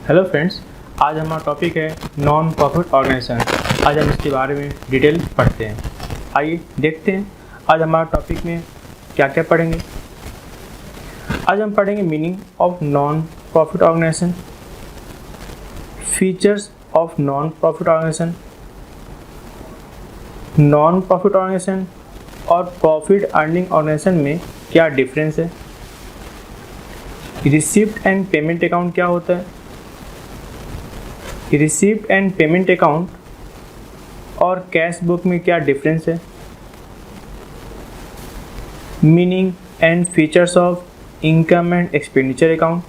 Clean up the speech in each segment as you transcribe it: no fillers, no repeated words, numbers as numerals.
Hello friends, आज हमारा topic है नॉन प्रॉफिट ऑर्गेनाइजेशन। आज हम इसके बारे में डिटेल पढ़ते हैं। आइए देखते हैं आज हमारा टॉपिक में क्या क्या पढ़ेंगे। आज हम पढ़ेंगे meaning of non profit organisation, features of non profit organisation, non profit organisation और प्रॉफिट अर्निंग ऑर्गेनाइजेशन में क्या डिफरेंस है, रिसिप्ट एंड पेमेंट अकाउंट क्या होता है, रिसिप्ट एंड पेमेंट अकाउंट और कैश बुक में क्या डिफरेंस है, meaning and features of income and expenditure account,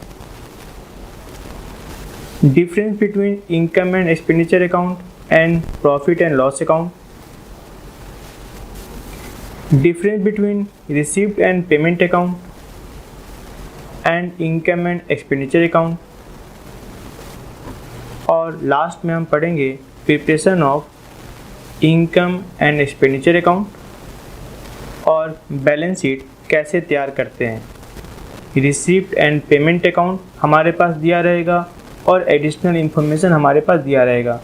difference between income and expenditure account and profit and loss account, difference between receipt and payment account and income and expenditure account, और last में हम पढ़ेंगे preparation of income and expenditure account और balance sheet कैसे तैयार करते हैं। Receipt and payment account हमारे पास दिया रहेगा और एडिशनल इन्फॉर्मेशन हमारे पास दिया रहेगा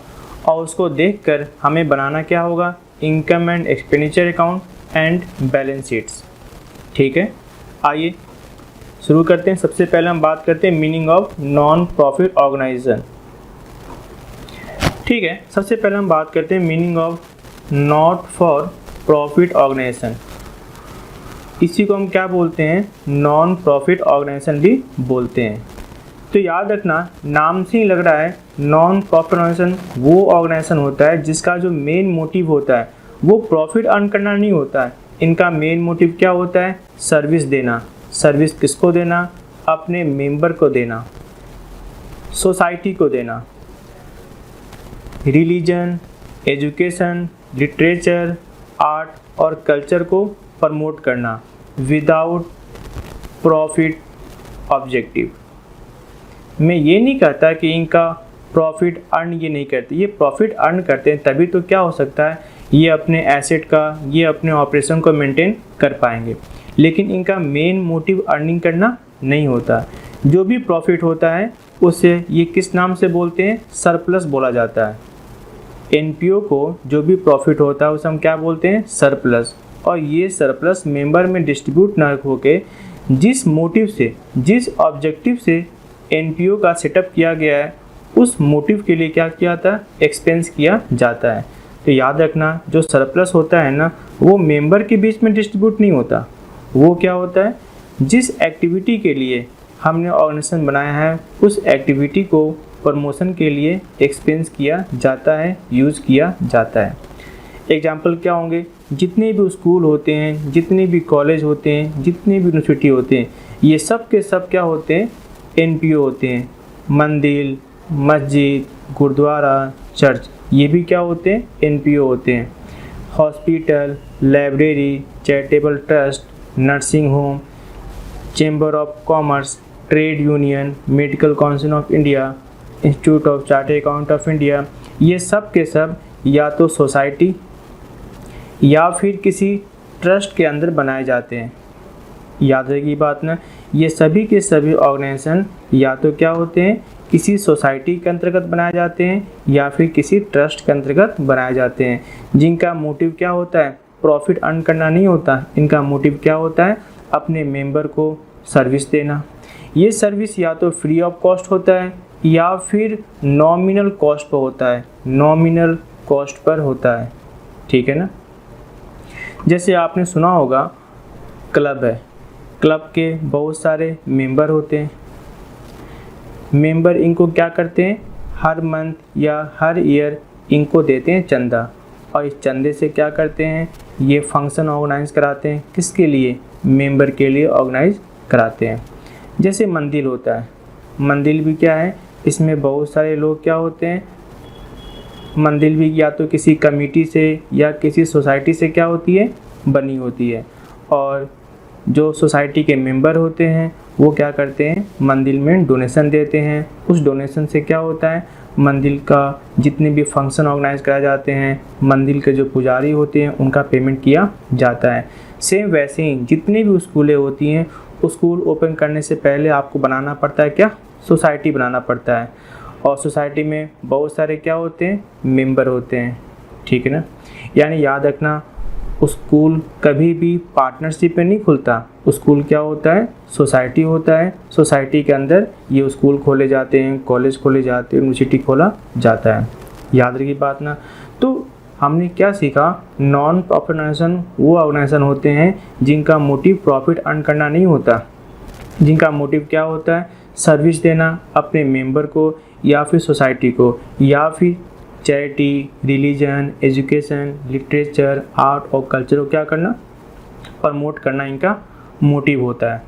और उसको देखकर हमें बनाना क्या होगा, income and expenditure account and balance sheets. ठीक है, आइए शुरू करते हैं। सबसे पहले हम बात करते हैं meaning of non profit organisation. ठीक है, सबसे पहले हम बात करते हैं meaning of not for profit organisation. इसी को हम क्या बोलते हैं, नॉन प्रॉफिट ऑर्गेनाइजेशन भी बोलते हैं। तो याद रखना, नाम से ही लग रहा है नॉन प्रॉफिट ऑर्गेनाइजेशन वो ऑर्गेनाइजेशन होता है जिसका जो मेन मोटिव होता है वो प्रॉफिट अर्न करना नहीं होता है। इनका मेन मोटिव क्या होता है, सर्विस देना। सर्विस किसको देना, अपने मेंबर को देना, सोसाइटी को देना। रिलीजन, एजुकेशन, लिटरेचर, आर्ट और कल्चर को प्रमोट करना विदाउट प्रॉफिट ऑब्जेक्टिव। मैं ये नहीं कहता कि इनका प्रॉफिट अर्न ये नहीं करते, ये प्रॉफिट अर्न करते हैं, तभी तो क्या हो सकता है, ये अपने एसेट का, ये अपने ऑपरेशन को मेंटेन कर पाएंगे। लेकिन इनका मेन मोटिव अर्निंग करना नहीं होता। जो भी प्रॉफिट होता है उसे ये किस नाम से बोलते हैं, सरप्लस बोला जाता है। एनपीओ को जो भी प्रॉफिट होता है उसे हम क्या बोलते हैं, सरप्लस। और ये सरप्लस मेंबर में डिस्ट्रीब्यूट ना होके जिस मोटिव से, जिस ऑब्जेक्टिव से एनपीओ का सेटअप किया गया है उस मोटिव के लिए क्या किया जाता है, एक्सपेंस किया जाता है। तो याद रखना, जो सरप्लस होता है ना, वो मेंबर के बीच में डिस्ट्रीब्यूट नहीं होता। वो क्या होता है, जिस एक्टिविटी के लिए हमने ऑर्गेनाइजेशन बनाया है उस एक्टिविटी को प्रमोशन के लिए एक्सपेंस किया जाता है, यूज़ किया जाता है। एग्जाम्पल क्या होंगे, जितने भी स्कूल होते हैं, जितने भी कॉलेज होते हैं, जितने भी यूनिवर्सिटी होते हैं, ये सब के सब क्या होते हैं, एनपीओ होते हैं। मंदिर, मस्जिद, गुरुद्वारा, चर्च, ये भी क्या होते हैं, एनपीओ होते हैं। Hospital, library, charitable trust, nursing home, chamber of commerce, trade union, medical council of India, institute of chartered account of India, ये सब के सब या तो सोसाइटी या फिर किसी ट्रस्ट के अंदर बनाए जाते हैं। याद रखिए बात ना, ये सभी के सभी ऑर्गेनाइजेशन या तो क्या होते हैं, किसी सोसाइटी के अंतर्गत बनाए जाते हैं या फिर किसी ट्रस्ट के अंतर्गत बनाए जाते हैं, जिनका मोटिव क्या होता है, प्रॉफिट अर्न करना नहीं होता। इनका मोटिव क्या होता है, अपने मेंबर को सर्विस देना। ये सर्विस या तो फ्री ऑफ कॉस्ट होता है या फिर नॉमिनल कॉस्ट पर होता है, नॉमिनल कॉस्ट पर होता है। ठीक है ना, जैसे आपने सुना होगा क्लब है, क्लब के बहुत सारे मेंबर होते हैं। मेंबर इनको क्या करते हैं, हर मंथ या हर ईयर इनको देते हैं चंदा, और इस चंदे से क्या करते हैं, ये फंक्शन ऑर्गेनाइज कराते हैं। किसके लिए, मेंबर के लिए ऑर्गेनाइज कराते हैं। जैसे मंदिर होता है, मंदिर भी क्या है, इसमें बहुत सारे लोग क्या होते हैं, मंदिर भी या तो किसी कमेटी से या किसी सोसाइटी से क्या होती है, बनी होती है। और जो सोसाइटी के मेंबर होते हैं वो क्या करते हैं, मंदिर में डोनेशन देते हैं। उस डोनेशन से क्या होता है, मंदिर का जितने भी फंक्शन ऑर्गेनाइज कराए जाते हैं, मंदिर के जो पुजारी होते हैं उनका पेमेंट किया जाता है। सेम वैसे ही जितनी भी स्कूलें होती हैं, स्कूल ओपन करने से पहले आपको बनाना पड़ता है क्या, सोसाइटी बनाना पड़ता है। और सोसाइटी में बहुत सारे क्या होते हैं, मेंबर होते हैं, ठीक है ना। यानी याद रखना, स्कूल कभी भी पार्टनरशिप में नहीं खुलता, स्कूल क्या होता है, सोसाइटी होता है। सोसाइटी के अंदर ये स्कूल खोले जाते हैं, कॉलेज खोले जाते हैं, यूनिवर्सिटी खोला जाता है, याद रखिए बात ना। तो हमने क्या सीखा, नॉन प्रॉफिट ऑर्गेनाइजेशन वो ऑर्गेनाइजेशन होते हैं जिनका मोटिव प्रॉफिट अर्न करना नहीं होता, जिनका मोटिव क्या होता है, सर्विस देना अपने मेंबर को या फिर सोसाइटी को, या फिर charity, religion, education, literature, art और कल्चर को क्या करना, प्रमोट करना इनका मोटिव होता है।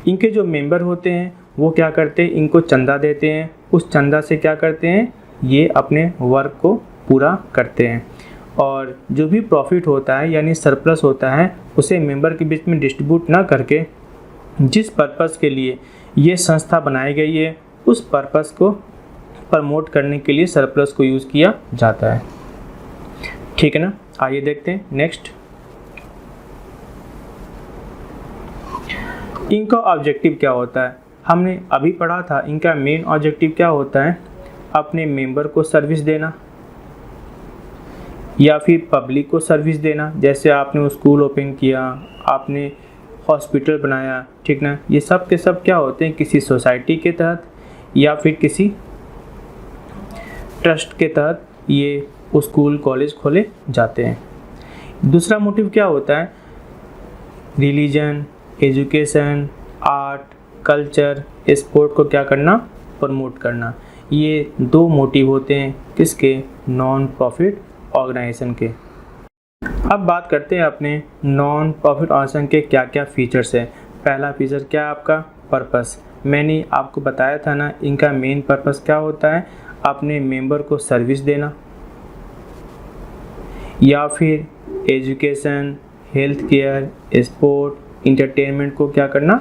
इनके जो मेंबर होते हैं वो क्या करते हैं, इनको चंदा देते हैं, उस चंदा से क्या करते हैं, ये अपने वर्क को पूरा करते हैं। और जो भी प्रॉफिट होता है यानी सरप्लस होता है उसे मेंबर के बीच में डिस्ट्रीब्यूट ना करके जिस पर्पस के लिए ये संस्था बनाई गई है उस पर्पस को प्रमोट करने के लिए सरप्लस को यूज़ किया जाता है, ठीक है ना। आइए देखते हैं नेक्स्ट। इनका ऑब्जेक्टिव क्या होता है, हमने अभी पढ़ा था। इनका मेन ऑब्जेक्टिव क्या होता है, अपने मेंबर को सर्विस देना या फिर पब्लिक को सर्विस देना। जैसे आपने स्कूल ओपन किया, आपने हॉस्पिटल बनाया, ठीक ना, ये सब के सब क्या होते हैं, किसी सोसाइटी के तहत या फिर किसी ट्रस्ट के तहत ये स्कूल कॉलेज खोले जाते हैं। दूसरा मोटिव क्या होता है, religion, education, art, culture, sport को क्या करना, प्रमोट करना। ये दो मोटिव होते हैं किसके, नॉन प्रॉफिट ऑर्गेनाइजेशन के। अब बात करते हैं अपने नॉन प्रॉफिट ऑर्गेनाइजेशन के क्या क्या फीचर्स हैं। पहला फीचर क्या है आपका, पर्पस। मैंने आपको बताया था ना, इनका मेन पर्पस क्या होता है, अपने मेंबर को सर्विस देना या फिर education, health care, sport, entertainment को क्या करना,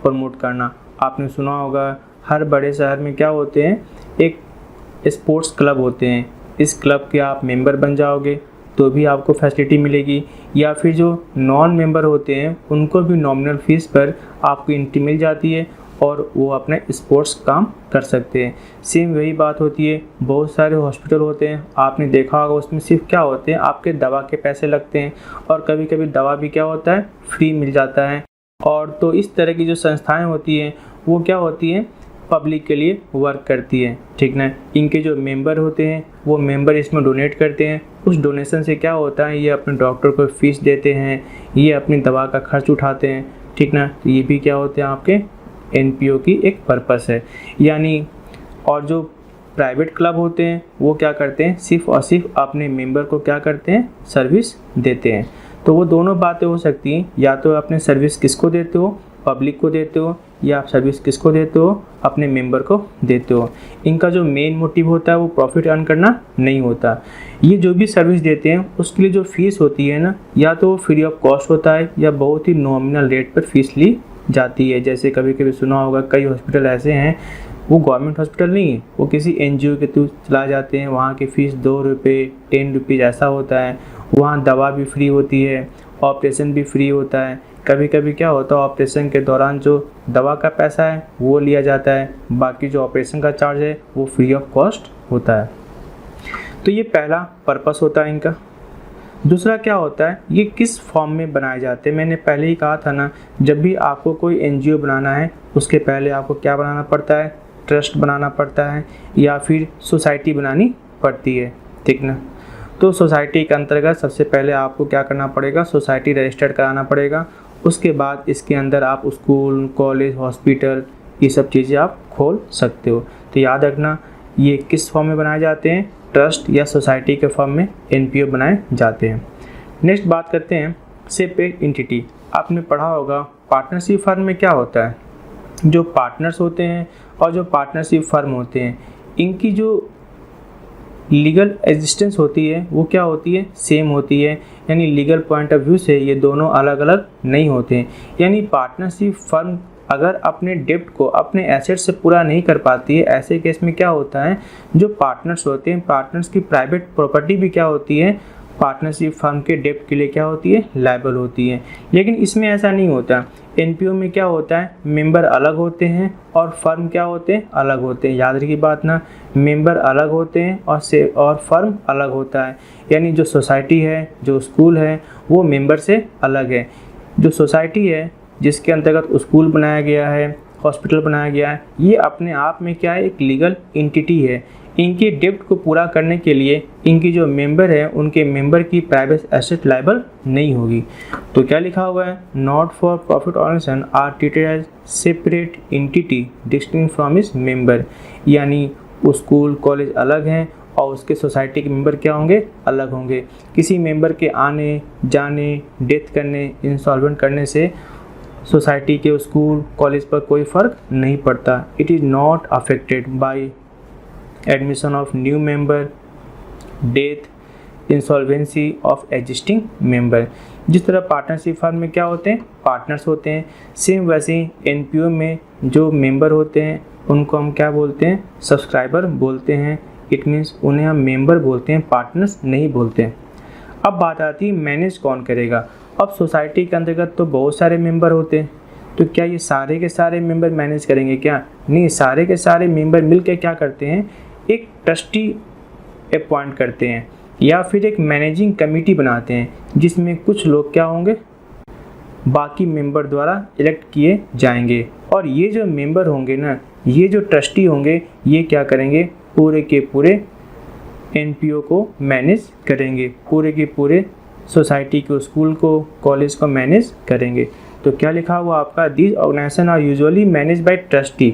प्रमोट करना। आपने सुना होगा हर बड़े शहर में क्या होते हैं, एक स्पोर्ट्स क्लब होते हैं। इस क्लब के आप मेंबर बन जाओगे तो भी आपको फैसिलिटी मिलेगी, या फिर जो नॉन मेंबर होते हैं उनको भी नॉमिनल फीस पर आपको एंट्री मिल जाती है और वो अपने स्पोर्ट्स काम कर सकते हैं। सेम वही बात होती है, बहुत सारे हॉस्पिटल होते हैं, आपने देखा होगा उसमें सिर्फ क्या होते हैं, आपके दवा के पैसे लगते हैं और कभी कभी दवा भी क्या होता है, फ्री मिल जाता है। और तो इस तरह की जो संस्थाएं होती हैं वो क्या होती हैं, पब्लिक के लिए वर्क करती है, ठीक ना। इनके जो मेंबर होते हैं वो मेंबर इसमें डोनेट करते हैं, उस डोनेशन से क्या होता है, ये अपने डॉक्टर को फीस देते हैं, ये अपनी दवा का खर्च उठाते हैं, ठीक ना। तो ये भी क्या होते हैं, आपके एनपीओ की एक पर्पस है। यानी और जो प्राइवेट क्लब होते हैं वो क्या करते हैं, सिर्फ और सिर्फ अपने मेंबर को क्या करते हैं, सर्विस देते हैं। तो वो दोनों बातें हो सकती हैं, या तो अपने सर्विस किसको देते हो, पब्लिक को देते हो, या आप सर्विस किसको देते हो, अपने मेंबर को देते हो। इनका जो मेन मोटिव होता है वो प्रॉफिट अर्न करना नहीं होता। ये जो भी सर्विस देते हैं उसके लिए जो फीस होती है ना, या तो फ्री ऑफ कॉस्ट होता है या बहुत ही नॉमिनल रेट पर फीस ली जाती है। जैसे कभी कभी सुना होगा कई हॉस्पिटल ऐसे हैं, वो गवर्नमेंट हॉस्पिटल नहीं है, वो किसी एनजीओ के थ्रू चला जाते हैं, वहाँ की फ़ीस 2 रुपये 10 रुपीज़ ऐसा होता है। वहाँ दवा भी फ्री होती है, ऑपरेशन भी फ्री होता है। कभी कभी क्या होता है, ऑपरेशन के दौरान जो दवा का पैसा है वो लिया जाता है, बाकी जो ऑपरेशन का चार्ज है वो फ्री ऑफ कॉस्ट होता है। तो ये पहला पर्पस होता है इनका। दूसरा क्या होता है, ये किस फॉर्म में बनाए जाते हैं। मैंने पहले ही कहा था ना, जब भी आपको कोई एनजीओ बनाना है उसके पहले आपको क्या बनाना पड़ता है, ट्रस्ट बनाना पड़ता है या फिर सोसाइटी बनानी पड़ती है, ठीक ना। तो सोसाइटी के अंतर्गत सबसे पहले आपको क्या करना पड़ेगा, सोसाइटी रजिस्टर्ड कराना पड़ेगा। उसके बाद इसके अंदर आप स्कूल, कॉलेज, हॉस्पिटल ये सब चीज़ें आप खोल सकते हो। तो याद रखना, ये किस फॉर्म में बनाए जाते हैं, ट्रस्ट या सोसाइटी के फॉर्म में एनपीओ बनाए जाते हैं। नेक्स्ट बात करते हैं सेपरेट एंटिटी। आपने पढ़ा होगा पार्टनरशिप फर्म में क्या होता है, जो पार्टनर्स होते हैं और जो पार्टनरशिप फर्म होते हैं इनकी जो लीगल एग्जिस्टेंस होती है वो क्या होती है, सेम होती है। यानी लीगल पॉइंट ऑफ व्यू से ये दोनों अलग अलग नहीं होते हैं। यानी पार्टनरशिप फर्म अगर अपने डेब्ट को अपने एसेट से पूरा नहीं कर पाती है, ऐसे केस में क्या होता है, जो पार्टनर्स होते हैं, पार्टनर्स की प्राइवेट प्रॉपर्टी भी क्या होती है, पार्टनरशिप फर्म के डेब्ट के लिए क्या होती है, लायबल होती है। लेकिन इसमें ऐसा नहीं होता। एनपीओ में क्या होता है, मेंबर अलग होते हैं और फर्म क्या होते हैं, अलग होते हैं। याद रखिए बात ना, मेंबर अलग होते हैं और फर्म अलग होता है। यानी जो सोसाइटी है, जो स्कूल है, वो मेंबर से अलग है। जो सोसाइटी है जिसके अंतर्गत स्कूल बनाया गया है, हॉस्पिटल बनाया गया है, ये अपने आप में क्या है, एक लीगल एंटिटी है। इनके डेब्ट को पूरा करने के लिए इनकी जो मेंबर है, उनके मेंबर की प्राइवेट एसेट लायबल नहीं होगी। तो क्या लिखा हुआ है, not for profit organisation are treated as separate entity distinct from its member. यानी स्कूल कॉलेज अलग हैं और उसके सोसाइटी के मेंबर क्या होंगे, अलग होंगे। किसी मेंबर के आने जाने, डेथ करने, इंसॉल्वेंट करने से सोसाइटी के स्कूल कॉलेज पर कोई फ़र्क नहीं पड़ता। It is not affected by admission of new member, death, insolvency of existing member. जिस तरह पार्टनरशिप फर्म में क्या होते हैं, पार्टनर्स होते हैं, सेम वैसे ही एनपीओ में जो मेंबर होते हैं उनको हम क्या बोलते हैं, सब्सक्राइबर बोलते हैं। इट मीन्स उन्हें हम मेंबर बोलते हैं, पार्टनर्स नहीं बोलते हैं। अब बात आती है मैनेज कौन करेगा। अब सोसाइटी के अंतर्गत तो बहुत सारे मेंबर होते हैं, तो क्या ये सारे के सारे मेंबर मैनेज करेंगे क्या? नहीं, सारे के सारे मेंबर मिलकर क्या करते हैं, एक ट्रस्टी अपॉइंट करते हैं या फिर एक मैनेजिंग कमेटी बनाते हैं, जिसमें कुछ लोग क्या होंगे, बाकी मेंबर द्वारा इलेक्ट किए जाएंगे। और ये जो मेंबर होंगे ना, ये जो ट्रस्टी होंगे, ये क्या करेंगे, पूरे के पूरे एनपीओ को मैनेज करेंगे, पूरे के पूरे सोसाइटी को, स्कूल को, कॉलेज को मैनेज करेंगे। तो क्या लिखा हुआ आपका, these organisation are usually manage by trustee.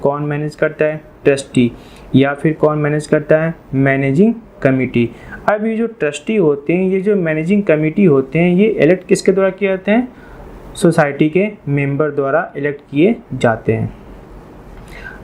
कौन मैनेज करता है, ट्रस्टी। या फिर कौन मैनेज करता है, मैनेजिंग कमेटी। अब ये जो ट्रस्टी होते हैं, ये जो मैनेजिंग कमेटी होते हैं, ये इलेक्ट किसके द्वारा किए जाते हैं, सोसाइटी के मेंबर द्वारा इलेक्ट किए जाते हैं।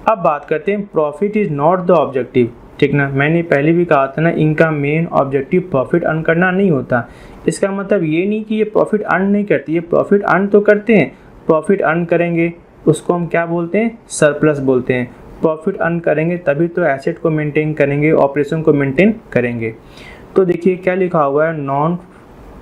अब बात करते हैं, profit is not the objective. ठीक ना, मैंने पहले भी कहा था ना, इनका मेन ऑब्जेक्टिव प्रॉफिट अर्न करना नहीं होता। इसका मतलब ये नहीं कि ये प्रॉफिट अर्न नहीं करती, ये प्रॉफिट अर्न तो करते हैं। प्रॉफिट अर्न करेंगे उसको हम क्या बोलते हैं, सरप्लस बोलते हैं। प्रॉफिट अर्न करेंगे तभी तो एसेट को मेंटेन करेंगे, ऑपरेशन को मेंटेन करेंगे। तो देखिए क्या लिखा हुआ है,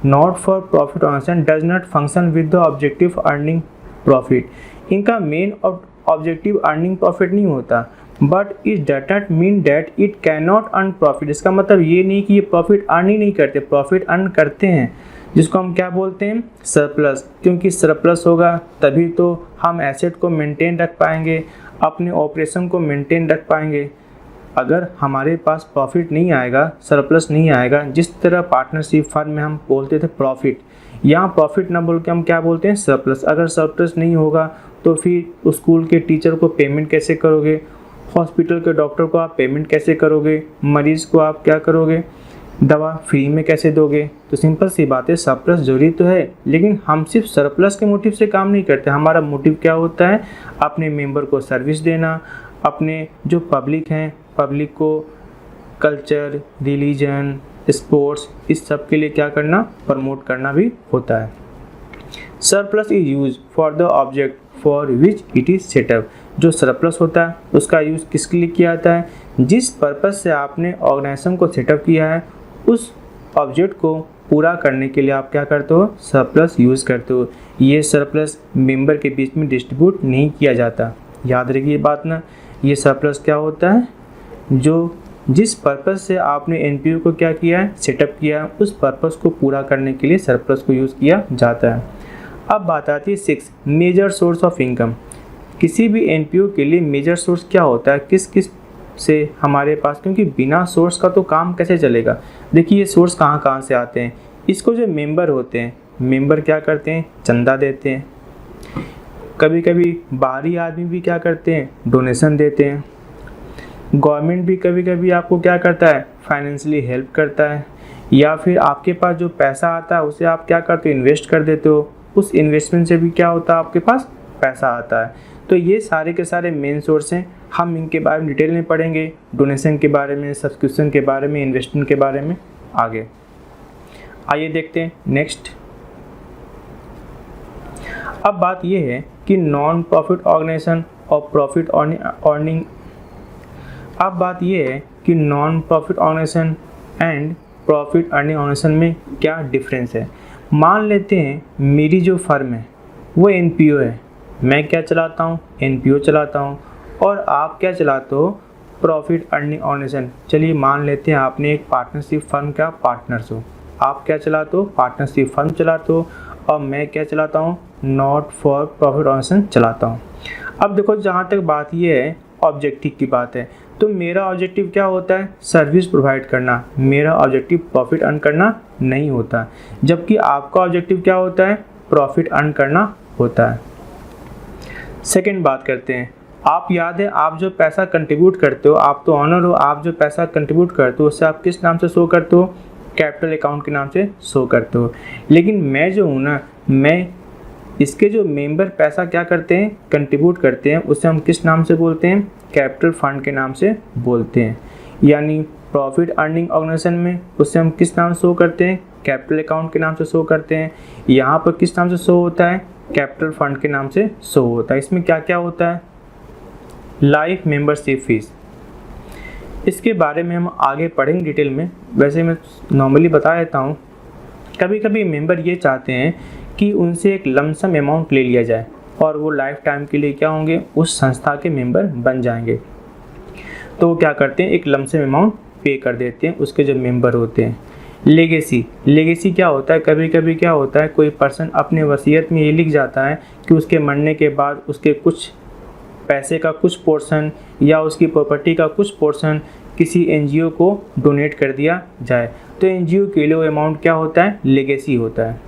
not for profit organisation does not function with the objective earning profit. इनका मेन ऑब्जेक्टिव अर्निंग प्रॉफिट नहीं होता, but it does not mean that it can not earn profit. इसका मतलब ये नहीं कि ये प्रॉफिट अर्न ही नहीं करते, प्रॉफिट अर्न करते हैं, जिसको हम क्या बोलते हैं, सरप्लस। क्योंकि सरप्लस होगा तभी तो हम एसेट को मेंटेन रख पाएंगे, अपने ऑपरेशन को मेंटेन रख पाएंगे। अगर हमारे पास प्रॉफिट नहीं आएगा, सरप्लस नहीं आएगा, जिस तरह पार्टनरशिप फर्म में हम बोलते थे प्रॉफिट, यहाँ प्रॉफिट ना बोल के हम क्या बोलते हैं, सरप्लस। अगर सरप्लस नहीं होगा तो फिर स्कूल के टीचर को पेमेंट कैसे करोगे, हॉस्पिटल के डॉक्टर को आप पेमेंट कैसे करोगे, मरीज़ को आप क्या करोगे, दवा फ्री में कैसे दोगे। तो सिंपल सी बात है, सरप्लस जरूरी तो है, लेकिन हम सिर्फ सरप्लस के मोटिव से काम नहीं करते। हमारा मोटिव क्या होता है, अपने मेंबर को सर्विस देना, अपने जो पब्लिक हैं, पब्लिक को कल्चर, रिलीजन, स्पोर्ट्स, इस सब के लिए क्या करना, प्रमोट करना भी होता है। Surplus is use for the object for which it is setup. जो सरप्लस होता है उसका यूज़ किसके लिए किया जाता है, जिस पर्पज़ से आपने ऑर्गेनाइजेशन को सेटअप किया है, उस ऑब्जेक्ट को पूरा करने के लिए आप क्या करते हो, सरप्लस यूज़ करते हो। ये सरप्लस मेंबर के बीच में डिस्ट्रीब्यूट नहीं किया जाता। याद रखिए बात ना, ये सरप्लस क्या होता है, जो जिस पर्पज़ से आपने एनपीओ को क्या किया है, सेटअप किया है, उस पर्पज़ को पूरा करने के लिए सरप्लस को यूज़ किया जाता है। अब बात आती है 6, मेजर सोर्स ऑफ इनकम। किसी भी एनपीओ के लिए मेजर सोर्स क्या होता है, किस किस से हमारे पास, क्योंकि बिना सोर्स का तो काम कैसे चलेगा। देखिए ये सोर्स कहाँ कहाँ से आते हैं। इसको जो मेंबर होते हैं, मेंबर क्या करते हैं, चंदा देते हैं। कभी कभी बाहरी आदमी भी क्या करते हैं, डोनेशन देते हैं। गवर्नमेंट भी कभी कभी आपको क्या करता है, फाइनेंशियली हेल्प करता है। या फिर आपके पास जो पैसा आता है उसे आप क्या करते हो, इन्वेस्ट कर देते हो। उस इन्वेस्टमेंट से भी क्या होता है, आपके पास पैसा आता है। तो ये सारे के सारे मेन सोर्स हैं। हम इनके बारे में डिटेल में पढ़ेंगे, डोनेशन के बारे में, सब्सक्रिप्शन के बारे में, इन्वेस्टमेंट के बारे में आगे। आइए देखते हैं नेक्स्ट। अब बात ये है कि नॉन प्रॉफिट ऑर्गेनाइजेशन और प्रॉफिट अर्निंग। अब बात ये है कि non profit organisation and profit earning organisation में क्या डिफरेंस है। मान लेते हैं मेरी जो फर्म है वो एनपीओ है, मैं क्या चलाता हूँ, एनपीओ चलाता हूँ, और आप क्या चलाते हो, प्रॉफिट अर्निंग ऑर्गेनाइजेशन। चलिए मान लेते हैं आपने एक पार्टनरशिप फर्म का पार्टनर्स हो, आप क्या चलाते हो, पार्टनरशिप फर्म चलाते हो, और मैं क्या चलाता हूँ, नॉट फॉर प्रॉफिट ऑर्गेनाइजेशन चलाता हूँ। अब देखो जहाँ तक बात ये है ऑब्जेक्टिव की बात है, तो मेरा ऑब्जेक्टिव क्या होता है, सर्विस प्रोवाइड करना, मेरा ऑब्जेक्टिव प्रॉफिट अर्न करना नहीं होता, जबकि आपका ऑब्जेक्टिव क्या होता है, प्रॉफिट अर्न करना होता है। सेकेंड बात करते हैं, आप याद है आप जो पैसा कंट्रीब्यूट करते हो, आप तो ऑनर हो, आप जो पैसा कंट्रीब्यूट करते हो उससे आप किस नाम से शो करते हो, कैपिटल अकाउंट के नाम से शो करते हो। लेकिन मैं जो हूँ ना, मैं इसके जो मेंबर पैसा क्या करते हैं, कंट्रीब्यूट करते हैं, उससे हम किस नाम से बोलते हैं, कैपिटल फंड के नाम से बोलते हैं। यानी प्रॉफिट अर्निंग ऑर्गेनाइजेशन में उससे हम किस नाम से शो करते हैं, कैपिटल अकाउंट के नाम से शो करते हैं। यहाँ पर किस नाम से शो होता है, कैपिटल फंड के नाम से शो होता है। इसमें क्या क्या होता है, लाइफ मेंबरशिप फीस, इसके बारे में हम आगे पढ़ेंगे डिटेल में। वैसे मैं नॉर्मली बता देता हूँ, कभी कभी मेंबर ये चाहते हैं कि उनसे एक लमसम अमाउंट ले लिया जाए और वो लाइफ टाइम के लिए क्या होंगे, उस संस्था के मेंबर बन जाएंगे। तो वो क्या करते हैं, एक लमसम अमाउंट पे कर देते हैं उसके जो मेंबर होते हैं। लेगेसी क्या होता है, कभी कभी क्या होता है, कोई पर्सन अपने वसीयत में ये लिख जाता है कि उसके मरने के बाद उसके कुछ पैसे का कुछ पोर्शन या उसकी प्रॉपर्टी का कुछ पोर्शन किसी एनजीओ को डोनेट कर दिया जाए। तो एनजीओ के लिए वो अमाउंट क्या होता है, लेगेसी होता है।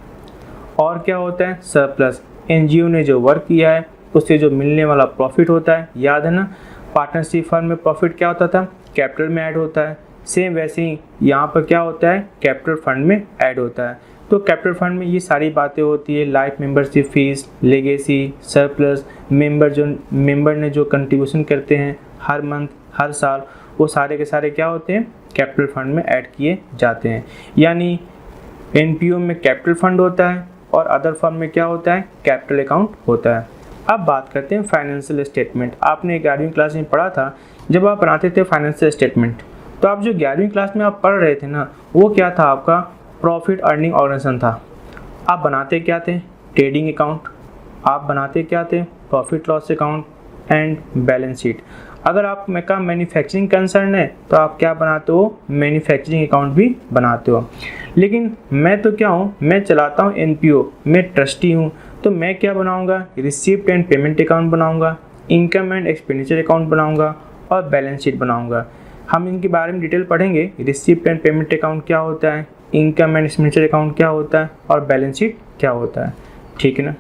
और क्या होता है, सरप्लस, एनजीओ ने जो वर्क किया है उससे जो मिलने वाला प्रॉफिट होता है। याद है ना, पार्टनरशिप फर्म में प्रॉफिट क्या होता था, कैपिटल में ऐड होता है। सेम वैसे ही यहाँ पर क्या होता है, कैपिटल फंड में ऐड होता है। तो कैपिटल फंड में ये सारी बातें होती है, life membership fees, legacy, surplus, member ने जो कंट्रीब्यूशन करते हैं हर मंथ हर साल, वो सारे के सारे क्या होते हैं, कैपिटल फंड में ऐड किए जाते हैं। यानी एनपीओ में कैपिटल फंड होता है और अदर फर्म में क्या होता है, कैपिटल अकाउंट होता है। अब बात करते हैं फाइनेंशियल स्टेटमेंट। आपने 11वीं क्लास में पढ़ा था, जब आप बनाते थे फाइनेंशियल स्टेटमेंट, तो आप जो 11वीं क्लास में आप पढ़ रहे थे ना, वो क्या था, आपका प्रॉफिट अर्निंग ऑर्गेनाइजेशन था। आप बनाते क्या थे, ट्रेडिंग अकाउंट, आप बनाते क्या थे, profit loss account and balance sheet. अगर आप में का मैन्युफैक्चरिंग कंसर्न है तो आप क्या बनाते हो, मैन्युफैक्चरिंग अकाउंट भी बनाते हो। लेकिन मैं तो क्या हूँ, मैं चलाता हूँ एनपीओ, मैं ट्रस्टी हूँ, तो मैं क्या बनाऊँगा, रिसीप्ट एंड पेमेंट अकाउंट बनाऊँगा, इनकम एंड एक्सपेंडिचर अकाउंट बनाऊँगा और बैलेंस शीट बनाऊँगा। हम इनके बारे में डिटेल पढ़ेंगे, रिसीप्ट एंड पेमेंट अकाउंट क्या होता है, इनकम एंड एक्सपेंडिचर अकाउंट क्या होता है और बैलेंस शीट क्या होता है, ठीक है ना।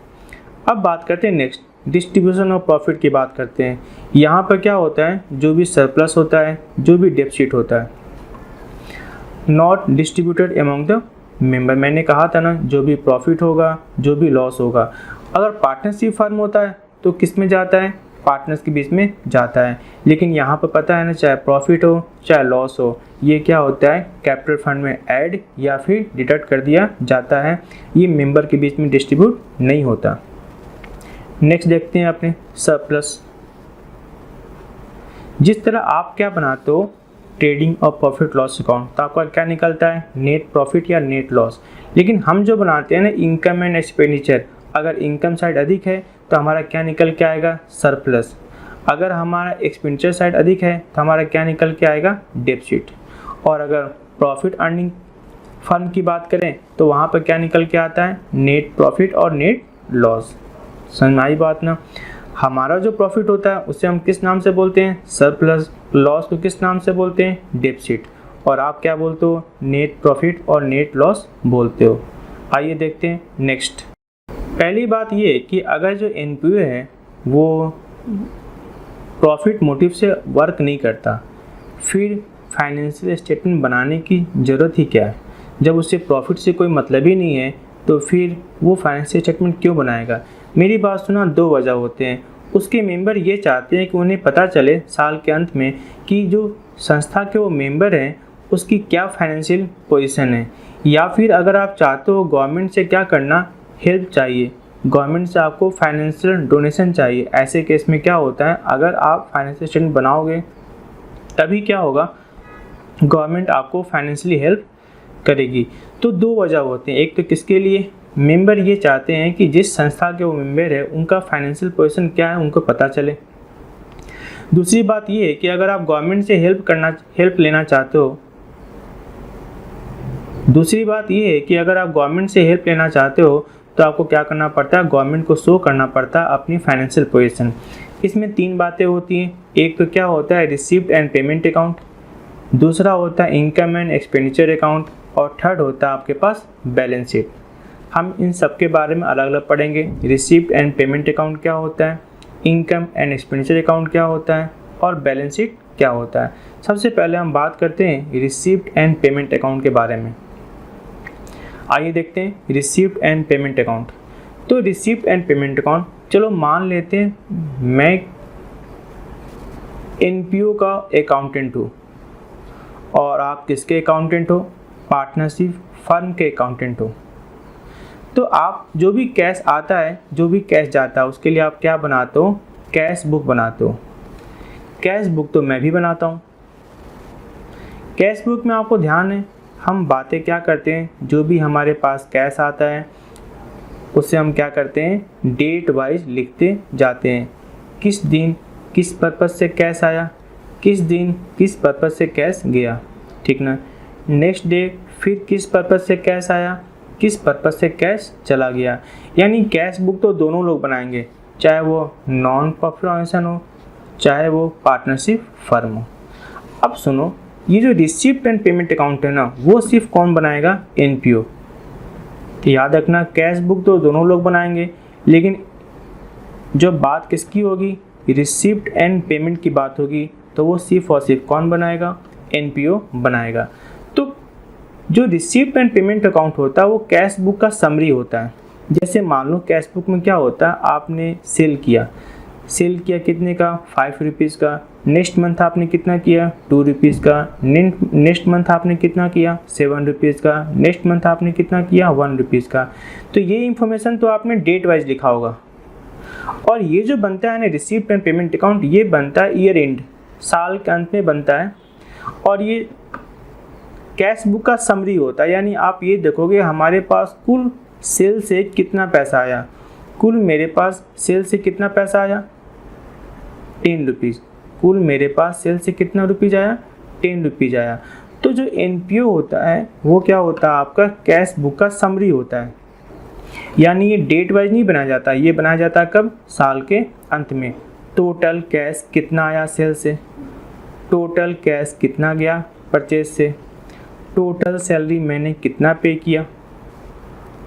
अब बात करते हैं नेक्स्ट, डिस्ट्रीब्यूशन ऑफ प्रॉफिट की बात करते हैं। यहाँ पर क्या होता है, जो भी सरप्लस होता है, जो भी डेप्ट शीट होता है, not distributed among the member. मैंने कहा था ना, जो भी प्रॉफिट होगा, जो भी लॉस होगा, अगर पार्टनरशिप फर्म होता है तो किस में जाता है, पार्टनर्स के बीच में जाता है। लेकिन यहाँ पर पता है ना, चाहे प्रॉफिट हो चाहे लॉस हो, ये क्या होता है, कैपिटल फंड में ऐड या फिर डिडक्ट कर दिया जाता है, ये मेंबर के बीच में डिस्ट्रीब्यूट नहीं होता। नेक्स्ट देखते हैं अपने सरप्लस। जिस तरह आप क्या बनाते हो, ट्रेडिंग और प्रॉफिट लॉस अकाउंट, तो आपका क्या निकलता है, नेट प्रॉफिट या नेट लॉस। लेकिन हम जो बनाते हैं ना, इनकम एंड एक्सपेंडिचर, अगर इनकम साइड अधिक है तो हमारा क्या निकल के आएगा, सरप्लस। अगर हमारा एक्सपेंडिचर साइड अधिक है तो हमारा क्या निकल के आएगा, डेप्ट शीट। और अगर प्रॉफिट अर्निंग फर्म की बात करें तो वहाँ पर क्या निकल के आता है, नेट प्रॉफिट और नेट लॉस। समझ में आई बात ना। हमारा जो प्रॉफिट होता है उसे हम किस नाम से बोलते हैं, सरप्लस। लॉस को किस नाम से बोलते हैं, डेप्ट शीट। और आप क्या बोलते हो, नेट प्रॉफिट और नेट लॉस बोलते हो। आइए देखते हैं नेक्स्ट। पहली बात ये कि अगर जो एनपीओ है वो प्रॉफिट मोटिव से वर्क नहीं करता, फिर फाइनेंशियल स्टेटमेंट बनाने की ज़रूरत ही क्या है। जब उससे प्रॉफिट से कोई मतलब ही नहीं है तो फिर वो फाइनेंशियल स्टेटमेंट क्यों बनाएगा। मेरी बात सुना, दो वजह होते हैं। उसके मेंबर ये चाहते हैं कि उन्हें पता चले साल के अंत में कि जो संस्था के वो मेंबर हैं उसकी क्या फाइनेंशियल पोजीशन है। या फिर अगर आप चाहते हो गवर्नमेंट से क्या करना, हेल्प चाहिए, गवर्नमेंट से आपको फाइनेंशियल डोनेशन चाहिए। ऐसे केस में क्या होता है, अगर आप फाइनेंशियल स्टेटमेंट बनाओगे तभी क्या होगा, गवर्नमेंट आपको फाइनेंशियली हेल्प करेगी। तो दो वजह होते हैं, एक तो किसके लिए, मेंबर ये चाहते हैं कि जिस संस्था के वो मेंबर है उनका फाइनेंशियल पोजीशन क्या है उनको पता चले। दूसरी बात ये है कि अगर आप गवर्नमेंट से हेल्प लेना चाहते हो, दूसरी बात ये है कि अगर आप गवर्नमेंट से हेल्प लेना चाहते हो तो आपको क्या करना पड़ता है, गवर्नमेंट को शो करना पड़ता है अपनी फाइनेंशियल पोजीशन। इसमें तीन बातें होती हैं, एक तो क्या होता है रिसीप्ट एंड पेमेंट अकाउंट, दूसरा होता है इनकम एंड एक्सपेंडिचर अकाउंट, और थर्ड होता है आपके पास बैलेंस शीट। हम इन सब के बारे में अलग अलग पढ़ेंगे। रिसीप्ट एंड पेमेंट अकाउंट क्या होता है, इनकम एंड एक्सपेंडिचर अकाउंट क्या होता है, और बैलेंस शीट क्या होता है। सबसे पहले हम बात करते हैं रिसीप्ट एंड पेमेंट अकाउंट के बारे में। आइए देखते हैं रिसीप्ट एंड पेमेंट अकाउंट। तो रिसीप्ट एंड पेमेंट अकाउंट, चलो मान लेते हैं मैं एनपीओ का अकाउंटेंट हूँ और आप किसके अकाउंटेंट हो, पार्टनरशिप फर्म के अकाउंटेंट हो। तो आप जो भी कैश आता है, जो भी कैश जाता है, उसके लिए आप क्या बनाते हो, कैश बुक बनाते हो। कैश बुक तो मैं भी बनाता हूँ। कैश बुक में आपको ध्यान है हम बातें क्या करते हैं, जो भी हमारे पास कैश आता है उससे हम क्या करते हैं, डेट वाइज लिखते जाते हैं। किस दिन किस पर्पज़ से कैश आया, किस दिन किस पर्पज़ से कैश गया, ठीक ना। नेक्स्ट डे फिर किस पर्पज़ से कैश आया, किस पर्पज़ से कैश चला गया। यानी कैश बुक तो दोनों लोग बनाएंगे, चाहे वो नॉन प्रॉफिट ऑर्गेनाइजेशन हो, चाहे वो पार्टनरशिप फर्म हो। अब सुनो, ये जो रिसीप्ट एंड पेमेंट अकाउंट है ना, वो सिर्फ कौन बनाएगा, एनपीओ। तो याद रखना कैश बुक तो दोनों लोग बनाएंगे, लेकिन जो बात किसकी होगी, रिसीप्ट एंड पेमेंट की बात होगी, तो वो सिर्फ और सिर्फ कौन बनाएगा, एनपीओ बनाएगा। तो जो रिसीप्ट एंड पेमेंट अकाउंट होता है वो कैश बुक का समरी होता है। जैसे मान लो कैश बुक में क्या होता है, आपने सेल किया कितने का, 5 रुपीज़ का। नेक्स्ट मंथ आपने कितना किया, 2 रुपीज़ का। नेक्स्ट मंथ आपने कितना किया, 7 रुपीज़ का। नेक्स्ट मंथ आपने कितना किया, 1 रुपीज़ का। तो ये इन्फॉर्मेशन तो आपने डेट वाइज लिखा होगा। और ये जो बनता है ना रिसीप्ट एंड पेमेंट अकाउंट, ये बनता है ईयर एंड, साल के अंत में बनता है। और ये कैश बुक का समरी होता है, यानी आप ये देखोगे हमारे पास कुल सेल से कितना पैसा आया। कुल मेरे पास सेल से कितना पैसा आया, 10 रुपीज़। कुल मेरे पास सेल से कितना रुपीज़ आया, 10 रुपीज़ आया। तो जो एनपीओ होता है वो क्या होता है, आपका कैश बुक का समरी होता है। यानी ये डेट वाइज नहीं बनाया जाता, ये बनाया जाता है कब, साल के अंत में। टोटल कैश कितना आया सेल से, टोटल कैश कितना गया परचेज से, टोटल सैलरी मैंने कितना पे किया,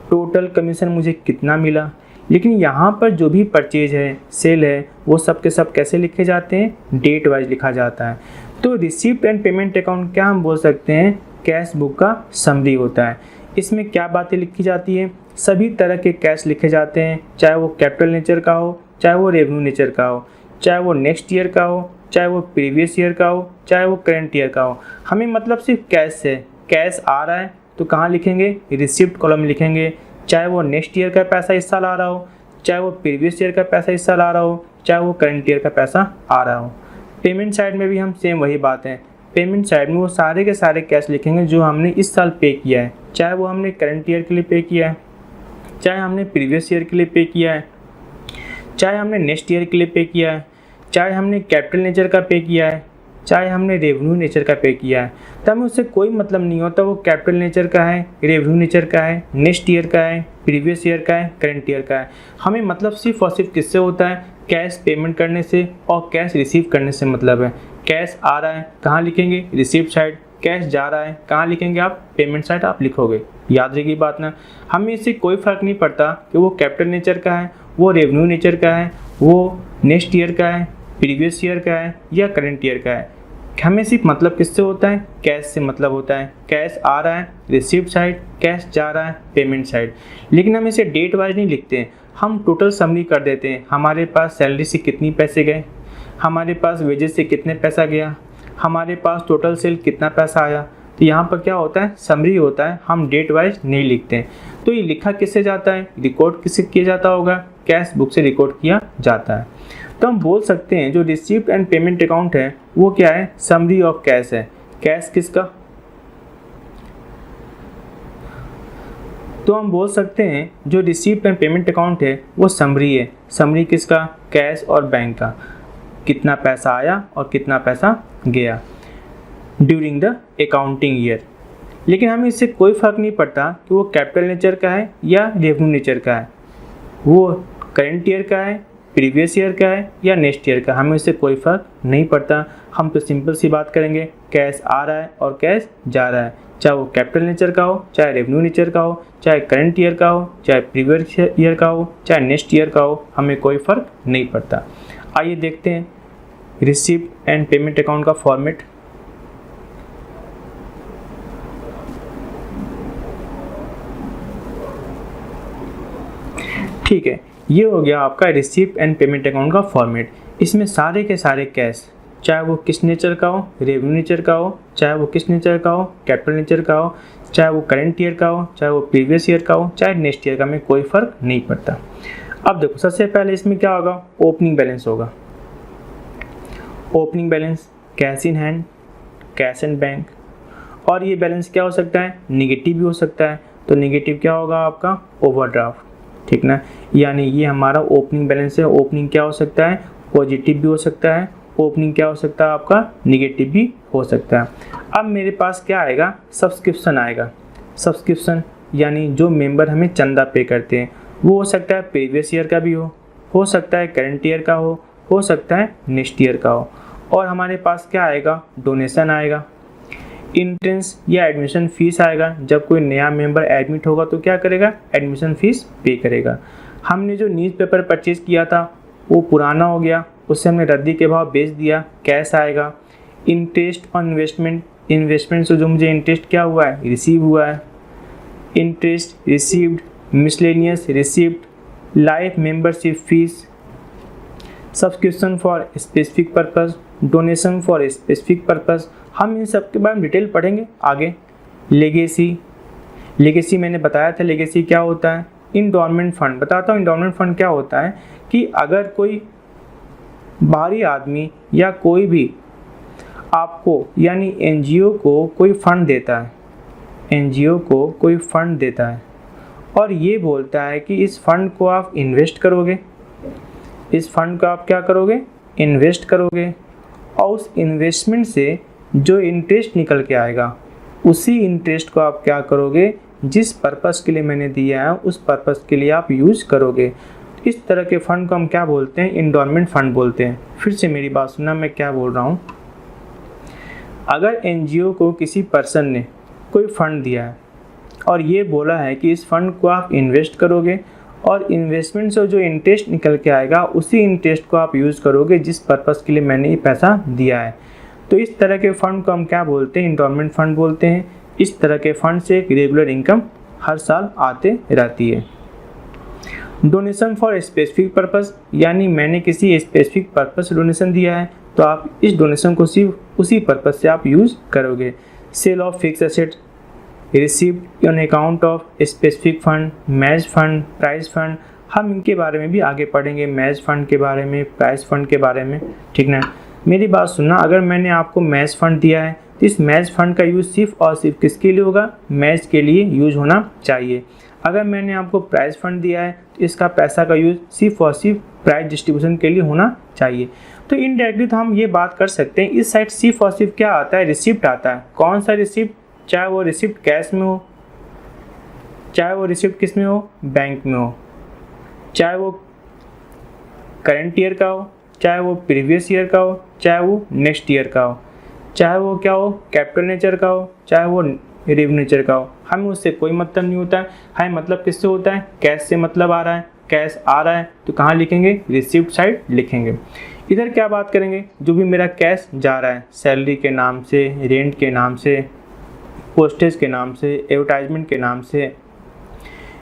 टोटल कमीशन मुझे कितना मिला। लेकिन यहाँ पर जो भी परचेज है, सेल है, वो सब के सब कैसे लिखे जाते हैं, डेट वाइज लिखा जाता है। तो रिसीप्ट एंड पेमेंट अकाउंट क्या हम बोल सकते हैं, कैश बुक का समरी होता है। इसमें क्या बातें लिखी जाती है, सभी तरह के कैश लिखे जाते हैं, चाहे वो कैपिटल नेचर का हो, चाहे वो रेवेन्यू नेचर का हो, चाहे वो नेक्स्ट ईयर का हो, चाहे वो प्रीवियस ईयर का हो, चाहे वो करंट ईयर का हो। हमें मतलब सिर्फ कैश है, कैश आ रहा है तो कहाँ लिखेंगे, रिसिप्ट कॉलम में लिखेंगे। चाहे वो नेक्स्ट ईयर का पैसा इस साल आ रहा हो, चाहे वो प्रीवियस ईयर का पैसा इस साल आ रहा हो, चाहे वो करंट ईयर का पैसा आ रहा हो। पेमेंट साइड में भी हम सेम वही बात है, पेमेंट साइड में वो सारे के सारे कैश लिखेंगे जो हमने इस साल पे किया है, चाहे वो हमने करंट ईयर के लिए पे किया है, चाहे हमने प्रीवियस ईयर के लिए पे किया है, चाहे हमने नेक्स्ट ईयर के लिए पे किया है, चाहे हमने कैपिटल नेचर का पे किया है, चाहे हमने रेवेन्यू नेचर का पे किया है। तो हमें उससे कोई मतलब नहीं होता वो कैपिटल नेचर का है, रेवेन्यू नेचर का है, नेक्स्ट ईयर का है, प्रीवियस ईयर का है, करंट ईयर का है। हमें मतलब सिर्फ और सिर्फ किससे होता है, कैश पेमेंट करने से और कैश रिसीव करने से मतलब है। कैश आ रहा है कहाँ लिखेंगे, रिसीप्ट साइड, कैश जा रहा है कहाँ लिखेंगे आप, पेमेंट साइड आप लिखोगे। याद रहेगी बात ना। हमें इससे कोई फ़र्क नहीं पड़ता कि वो कैपिटल नेचर का है, वो रेवेन्यू नेचर का है, वो नेक्स्ट ईयर का है, प्रीवियस ईयर का है या करंट ईयर का है। हमें सिर्फ मतलब किससे होता है, कैश से मतलब होता है। कैश आ रहा है रिसीप्ट साइड, कैश जा रहा है पेमेंट साइड। लेकिन हम इसे डेट वाइज नहीं लिखते हैं, हम टोटल समरी कर देते हैं। हमारे पास सैलरी से कितनी पैसे गए, हमारे पास वेजेस से कितने पैसा गया, हमारे पास टोटल सेल कितना पैसा आया। तो यहाँ पर क्या होता है, समरी होता है, हम डेट वाइज नहीं लिखते हैं। तो ये लिखा किससे जाता है, रिकॉर्ड किससे किया जाता होगा, कैश बुक से रिकॉर्ड किया जाता है। तो हम बोल सकते हैं जो रिसीप्ट एंड पेमेंट अकाउंट है वो क्या है, समरी ऑफ कैश है। कैश किसका, तो हम बोल सकते हैं जो रिसीप्ट एंड पेमेंट अकाउंट है वो समरी है। समरी किसका? कैश और बैंक का, कितना पैसा आया और कितना पैसा गया ड्यूरिंग द अकाउंटिंग ईयर। लेकिन हमें इससे कोई फ़र्क नहीं पड़ता कि वो कैपिटल नेचर का है या रेवेन्यू नेचर का है, वो करेंट ईयर का है, प्रीवियस ईयर का है या नेक्स्ट ईयर का, हमें इससे कोई फ़र्क नहीं पड़ता। हम तो सिंपल सी बात करेंगे, कैश आ रहा है और कैश जा रहा है, चाहे वो कैपिटल नेचर का हो, चाहे रेवेन्यू नेचर का हो, चाहे करंट ईयर का हो, चाहे प्रीवियस ईयर का हो, चाहे नेक्स्ट ईयर का हो, हमें कोई फ़र्क नहीं पड़ता। आइए देखते हैं रिसीप्ट एंड पेमेंट अकाउंट का फॉर्मेट। ठीक है, ये हो गया आपका रिसीप्ट एंड पेमेंट अकाउंट का फॉर्मेट। इसमें सारे के सारे कैश, चाहे वो किस नेचर का हो, रेवेन्यू नेचर का हो, चाहे वो किस नेचर का हो, कैपिटल नेचर का हो, चाहे वो करंट ईयर का हो, चाहे वो प्रीवियस ईयर का हो, चाहे नेक्स्ट ईयर का, में कोई फ़र्क नहीं पड़ता। अब देखो, सबसे पहले इसमें क्या होगा? ओपनिंग बैलेंस होगा। Opening balance cash in hand, cash and bank, और ये बैलेंस क्या हो सकता है? निगेटिव भी हो सकता है। तो निगेटिव क्या होगा आपका? ओवरड्राफ्ट, ठीक ना। यानी ये हमारा ओपनिंग बैलेंस है। ओपनिंग क्या हो सकता है? पॉजिटिव भी हो सकता है, ओपनिंग क्या हो सकता है आपका? निगेटिव भी हो सकता है। अब मेरे पास क्या आएगा? सब्सक्रिप्शन आएगा। सब्सक्रिप्शन यानी जो मेंबर हमें चंदा पे करते हैं, वो हो सकता है प्रीवियस ईयर का भी हो सकता है करंट ईयर का हो सकता है नेक्स्ट ईयर का हो। और हमारे पास क्या आएगा? डोनेशन आएगा, एंट्रेंस या एडमिशन फ़ीस आएगा। जब कोई नया मेंबर एडमिट होगा तो क्या करेगा? एडमिशन फ़ीस पे करेगा। हमने जो न्यूज़पेपर परचेज़ किया था वो पुराना हो गया, उससे हमने रद्दी के भाव बेच दिया, कैश आएगा। इंटरेस्ट ऑन इन्वेस्टमेंट, इन्वेस्टमेंट से जो मुझे इंटरेस्ट क्या हुआ है? रिसीव हुआ है। Interest received, miscellaneous receipt, life membership fees, subscription for specific purpose, donation for specific purpose. हम इन सब के बारे में डिटेल पढ़ेंगे आगे। लेगेसी, लेगेसी मैंने बताया था, लेगेसी क्या होता है? इंडोरमेंट फंड, बताता हूँ इंडोरमेंट फंड क्या होता है। कि अगर कोई बाहरी आदमी या कोई भी आपको यानी एनजीओ को कोई फंड देता है, एनजीओ को कोई फंड देता है और ये बोलता है कि इस फंड को आप इन्वेस्ट करोगे, इस फंड को आप क्या करोगे? इन्वेस्ट करोगे, और उस इन्वेस्टमेंट से जो इंटरेस्ट निकल के आएगा उसी इंटरेस्ट को आप क्या करोगे? जिस पर्पस के लिए मैंने दिया है उस पर्पस के लिए आप यूज़ करोगे। इस तरह के फंड को हम क्या बोलते हैं? इंडोरमेंट फंड बोलते हैं। फिर से मेरी बात सुनना, मैं क्या बोल रहा हूँ। अगर एनजीओ को किसी पर्सन ने कोई फंड दिया है और ये बोला है कि इस फंड को आप इन्वेस्ट करोगे और इन्वेस्टमेंट से जो इंटरेस्ट निकल के आएगा उसी इंटरेस्ट को आप यूज़ करोगे जिस पर्पस के लिए मैंने ये पैसा दिया है, तो इस तरह के फंड को हम क्या बोलते हैं? इंडोरमेंट फंड बोलते हैं। इस तरह के फंड से एक रेगुलर इनकम हर साल आते रहती है। डोनेशन फॉर स्पेसिफिक पर्पस, यानी मैंने किसी स्पेसिफिक पर्पस से डोनेशन दिया है तो आप इस डोनेशन को सिर्फ उसी पर्पस से आप यूज़ करोगे। Sale of fix asset, received on account of specific fund, match fund, prize fund. हम इनके बारे में भी आगे पढ़ेंगे, मैच फंड के बारे में, प्राइज फंड के बारे में, ठीक ना। मेरी बात सुनना, अगर मैंने आपको मैच फंड दिया है तो इस मैच फंड का यूज़ सिर्फ और सिर्फ किसके लिए होगा? मैच के लिए यूज़ होना चाहिए। अगर मैंने आपको प्राइज फंड दिया है तो इसका पैसा का यूज़ सिर्फ और सिर्फ प्राइज डिस्ट्रीब्यूशन के लिए होना चाहिए। तो इनडायरेक्टली तो हम ये बात कर सकते हैं, इस साइड सिर्फ और सिर्फ क्या आता है? रिसिप्ट आता है। कौन सा रिसिप्ट? चाहे वो रिसिप्ट कैश में हो, चाहे वो रिसिप्ट किस में हो? बैंक में हो, चाहे वो करंट ईयर का हो, चाहे वो प्रीवियस ईयर का हो, चाहे वो नेक्स्ट ईयर का हो, चाहे वो क्या हो? कैपिटल नेचर का हो, चाहे वो रेवेन्यू नेचर का हो। हमें उससे कोई मतलब नहीं होता है। हमें मतलब किससे होता है? कैश से मतलब आ रहा है। कैश आ रहा है तो कहाँ लिखेंगे? रिसिप्ट साइड लिखेंगे। इधर क्या बात करेंगे? जो भी मेरा कैश जा रहा है, सैलरी के नाम से, रेंट के नाम से, पोस्टेज के नाम से, एडवर्टाइजमेंट के नाम से,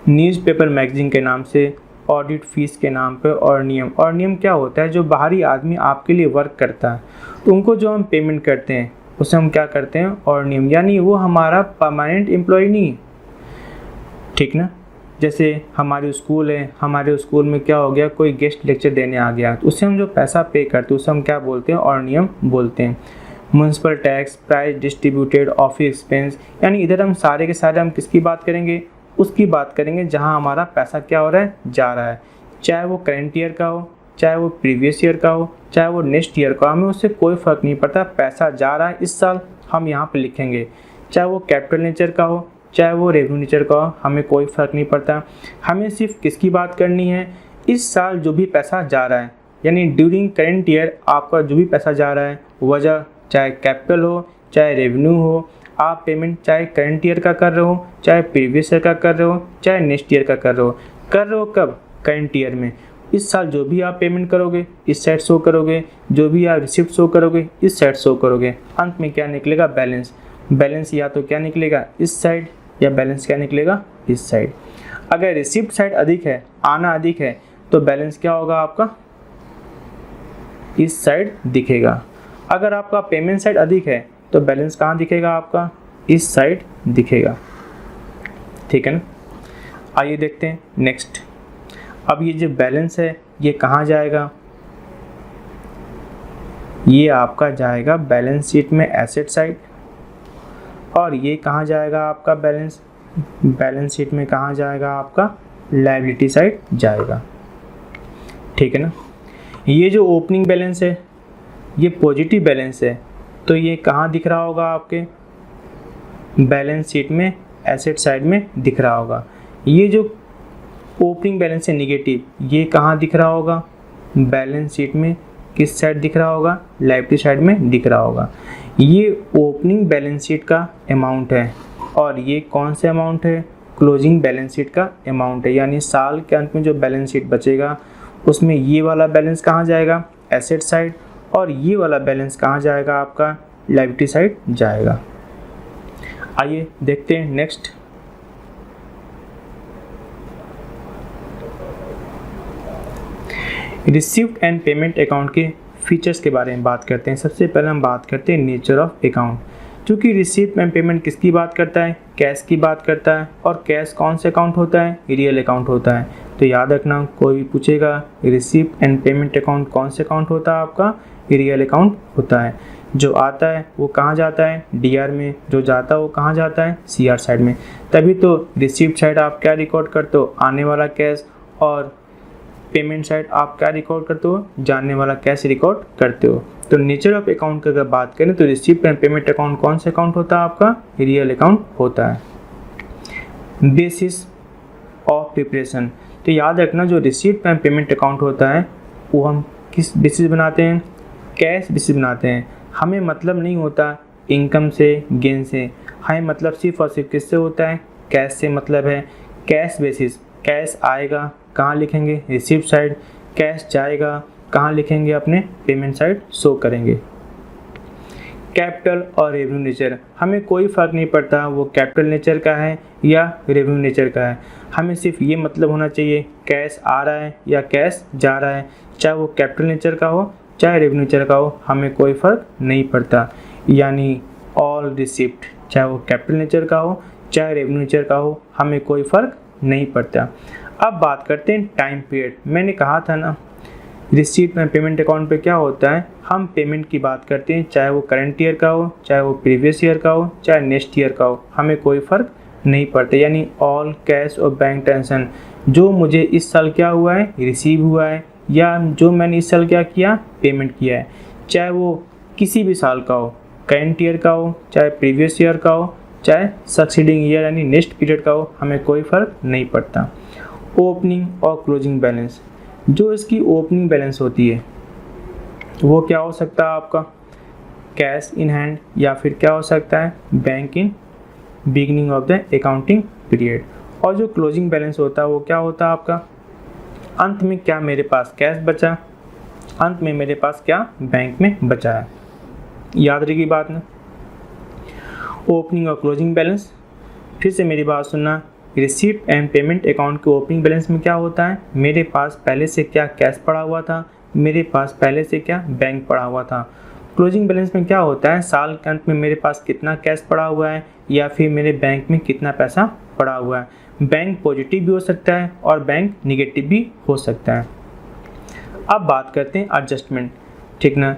न्यूज़पेपर मैगजीन के नाम से, ऑडिट फीस के नाम पे, और नियम क्या होता है? जो बाहरी आदमी आपके लिए वर्क करता है तो उनको जो हम पेमेंट करते हैं उसे हम क्या करते हैं? और नियम, यानी वो हमारा परमानेंट एम्प्लॉय नहीं, ठीक ना। जैसे हमारे स्कूल है, हमारे स्कूल में क्या हो गया? कोई गेस्ट लेक्चर देने आ गया तो उससे हम जो पैसा पे करते हैं उसे हम क्या बोलते हैं? और नियम बोलते हैं। Municipal tax, price distributed, office expense, यानी इधर हम सारे के सारे हम किसकी बात करेंगे? उसकी बात करेंगे जहां हमारा पैसा क्या हो रहा है, जा रहा है, चाहे वो करंट ईयर का हो, चाहे वो प्रीवियस ईयर का हो, चाहे वो नेक्स्ट ईयर का, हमें उससे कोई फ़र्क नहीं पड़ता, पैसा जा रहा है इस साल, हम यहाँ पे लिखेंगे। चाहे वो कैपिटल नेचर का हो, चाहे वो रेवेन्यू नेचर का हो, हमें कोई फ़र्क नहीं पड़ता। हमें सिर्फ किसकी बात करनी है, इस साल जो भी पैसा जा रहा है, यानी ड्यूरिंग करेंट ईयर आपका जो भी पैसा जा रहा है, वजह चाहे कैपिटल हो, चाहे रेवेन्यू हो, आप पेमेंट चाहे करंट ईयर का कर रहे हो, चाहे प्रीवियस ईयर का कर रहे हो, चाहे नेक्स्ट ईयर का कर रहे हो कब, करंट ईयर में। इस साल जो भी आप पेमेंट करोगे इस साइड शो करोगे, जो भी आप रिसिप्ट शो करोगे इस साइड शो करोगे। अंत में क्या निकलेगा, बैलेंस। बैलेंस या तो क्या निकलेगा इस साइड, या बैलेंस क्या निकलेगा इस साइड। अगर रिसिप्ट साइड अधिक है, आना अधिक है, तो बैलेंस क्या होगा आपका, इस साइड दिखेगा। अगर आपका पेमेंट साइड अधिक है तो बैलेंस कहाँ दिखेगा आपका, इस साइड दिखेगा। ठीक है ना। आइए देखते हैं नेक्स्ट। अब ये जो बैलेंस है ये कहाँ जाएगा, ये आपका जाएगा बैलेंस शीट में एसेट साइड, और ये कहाँ जाएगा आपका बैलेंस शीट में कहाँ जाएगा आपका, लायबिलिटी साइड जाएगा। ठीक है ना। ये जो ओपनिंग बैलेंस है ये पॉजिटिव बैलेंस है, तो ये कहाँ दिख रहा होगा आपके बैलेंस शीट में एसेट साइड में दिख रहा होगा। ये जो ओपनिंग बैलेंस है निगेटिव, ये कहाँ दिख रहा होगा, बैलेंस शीट में किस साइड दिख रहा होगा, लायबिलिटी साइड में दिख रहा होगा। ये ओपनिंग बैलेंस शीट का अमाउंट है, और ये कौन सा अमाउंट है, क्लोजिंग बैलेंस शीट का अमाउंट है, यानी साल के अंत में जो बैलेंस शीट बचेगा उसमें ये वाला बैलेंस कहाँ जाएगा, एसेट साइड, और ये वाला बैलेंस कहाँ जाएगा आपका, लायबिलिटी साइड जाएगा। आइए देखते हैं next. Received and payment account के फीचर्स के बारे में बात करते हैं। सबसे पहले हम बात करते हैं नेचर ऑफ अकाउंट। क्योंकि रिसीव्ड एंड पेमेंट किसकी बात करता है, कैश की बात करता है, और कैश कौन से अकाउंट होता है, रियल अकाउंट होता है। तो याद रखना, कोई भी पूछेगा रिसीव्ड एंड पेमेंट अकाउंट कौन से अकाउंट होता है, आपका रियल अकाउंट होता है। जो आता है वो कहाँ जाता है, डीआर में, जो जाता है वो कहाँ जाता है, सीआर साइड में। तभी तो रिसीव्ड साइड आप क्या रिकॉर्ड करते हो, आने वाला कैश, और पेमेंट साइड आप क्या रिकॉर्ड करते हो, जाने वाला कैश रिकॉर्ड करते हो। तो नेचर ऑफ अकाउंट की अगर बात करें तो रिसीव्ड एंड पेमेंट अकाउंट कौन सा अकाउंट होता है, आपका रियल अकाउंट होता है। बेसिस ऑफ प्रिपरेशन, तो याद रखना जो रिसीव्ड एंड पेमेंट अकाउंट होता है वो हम किस बेसिस बनाते हैं, कैश बेसिस बनाते हैं। हमें मतलब नहीं होता इनकम से, गेन से, हमें मतलब सिर्फ और सिर्फ किससे होता है, कैश से मतलब है। कैश बेसिस, कैश आएगा कहाँ लिखेंगे, रिसीव्ड साइड, कैश जाएगा कहाँ लिखेंगे, अपने पेमेंट साइड शो करेंगे। कैपिटल और रेवेन्यू नेचर, हमें कोई फ़र्क नहीं पड़ता वो कैपिटल नेचर का है या रेवेन्यू नेचर का है, हमें सिर्फ ये मतलब होना चाहिए कैश आ रहा है या कैश जा रहा है, चाहे वो कैपिटल नेचर का हो चाहे रेवेन्यू नेचर का हो, हमें कोई फ़र्क नहीं पड़ता। यानी ऑल रिसिप्ट, चाहे वो कैपिटल नेचर का हो चाहे रेवेन्यू नेचर का हो, हमें कोई फ़र्क नहीं पड़ता। अब बात करते हैं टाइम पीरियड। मैंने कहा था ना रिसीट में पेमेंट अकाउंट पे क्या होता है, हम पेमेंट की बात करते हैं, चाहे वो करंट ईयर का हो, चाहे वो प्रीवियस ईयर का हो, चाहे नेक्स्ट ईयर का हो, हमें कोई फ़र्क नहीं पड़ता। यानी ऑल कैश और बैंक ट्रांजेक्शन, जो मुझे इस साल क्या हुआ है, रिसीव हुआ है, या जो मैंने इस साल क्या किया, पेमेंट किया है, चाहे वो किसी भी साल का हो, करंट ईयर का हो, चाहे प्रीवियस ईयर का हो, चाहे सक्सीडिंग ईयर यानी नेक्स्ट पीरियड का हो, हमें कोई फ़र्क नहीं पड़ता। ओपनिंग और क्लोजिंग बैलेंस, जो इसकी ओपनिंग बैलेंस होती है वो क्या हो सकता है आपका, कैश इन हैंड, या फिर क्या हो सकता है, bank in beginning of the accounting period. और जो क्लोजिंग बैलेंस होता है वो क्या होता है आपका, अंत में क्या मेरे पास कैश बचा, अंत में मेरे पास क्या बैंक में बचा है। याद रहेगी बात ना। ओपनिंग और क्लोजिंग बैलेंस, फिर से मेरी बात सुनना, रिसीट एंड पेमेंट अकाउंट के ओपनिंग बैलेंस में क्या होता है, मेरे पास पहले से क्या कैश पड़ा हुआ था, मेरे पास पहले से क्या बैंक पड़ा हुआ था। क्लोजिंग बैलेंस में क्या होता है, साल के अंत में मेरे पास कितना कैश पड़ा हुआ है या फिर मेरे बैंक में कितना पैसा पड़ा हुआ है। बैंक पॉजिटिव भी हो सकता है और बैंक निगेटिव भी हो सकता है। अब बात करते हैं एडजस्टमेंट, ठीक ना।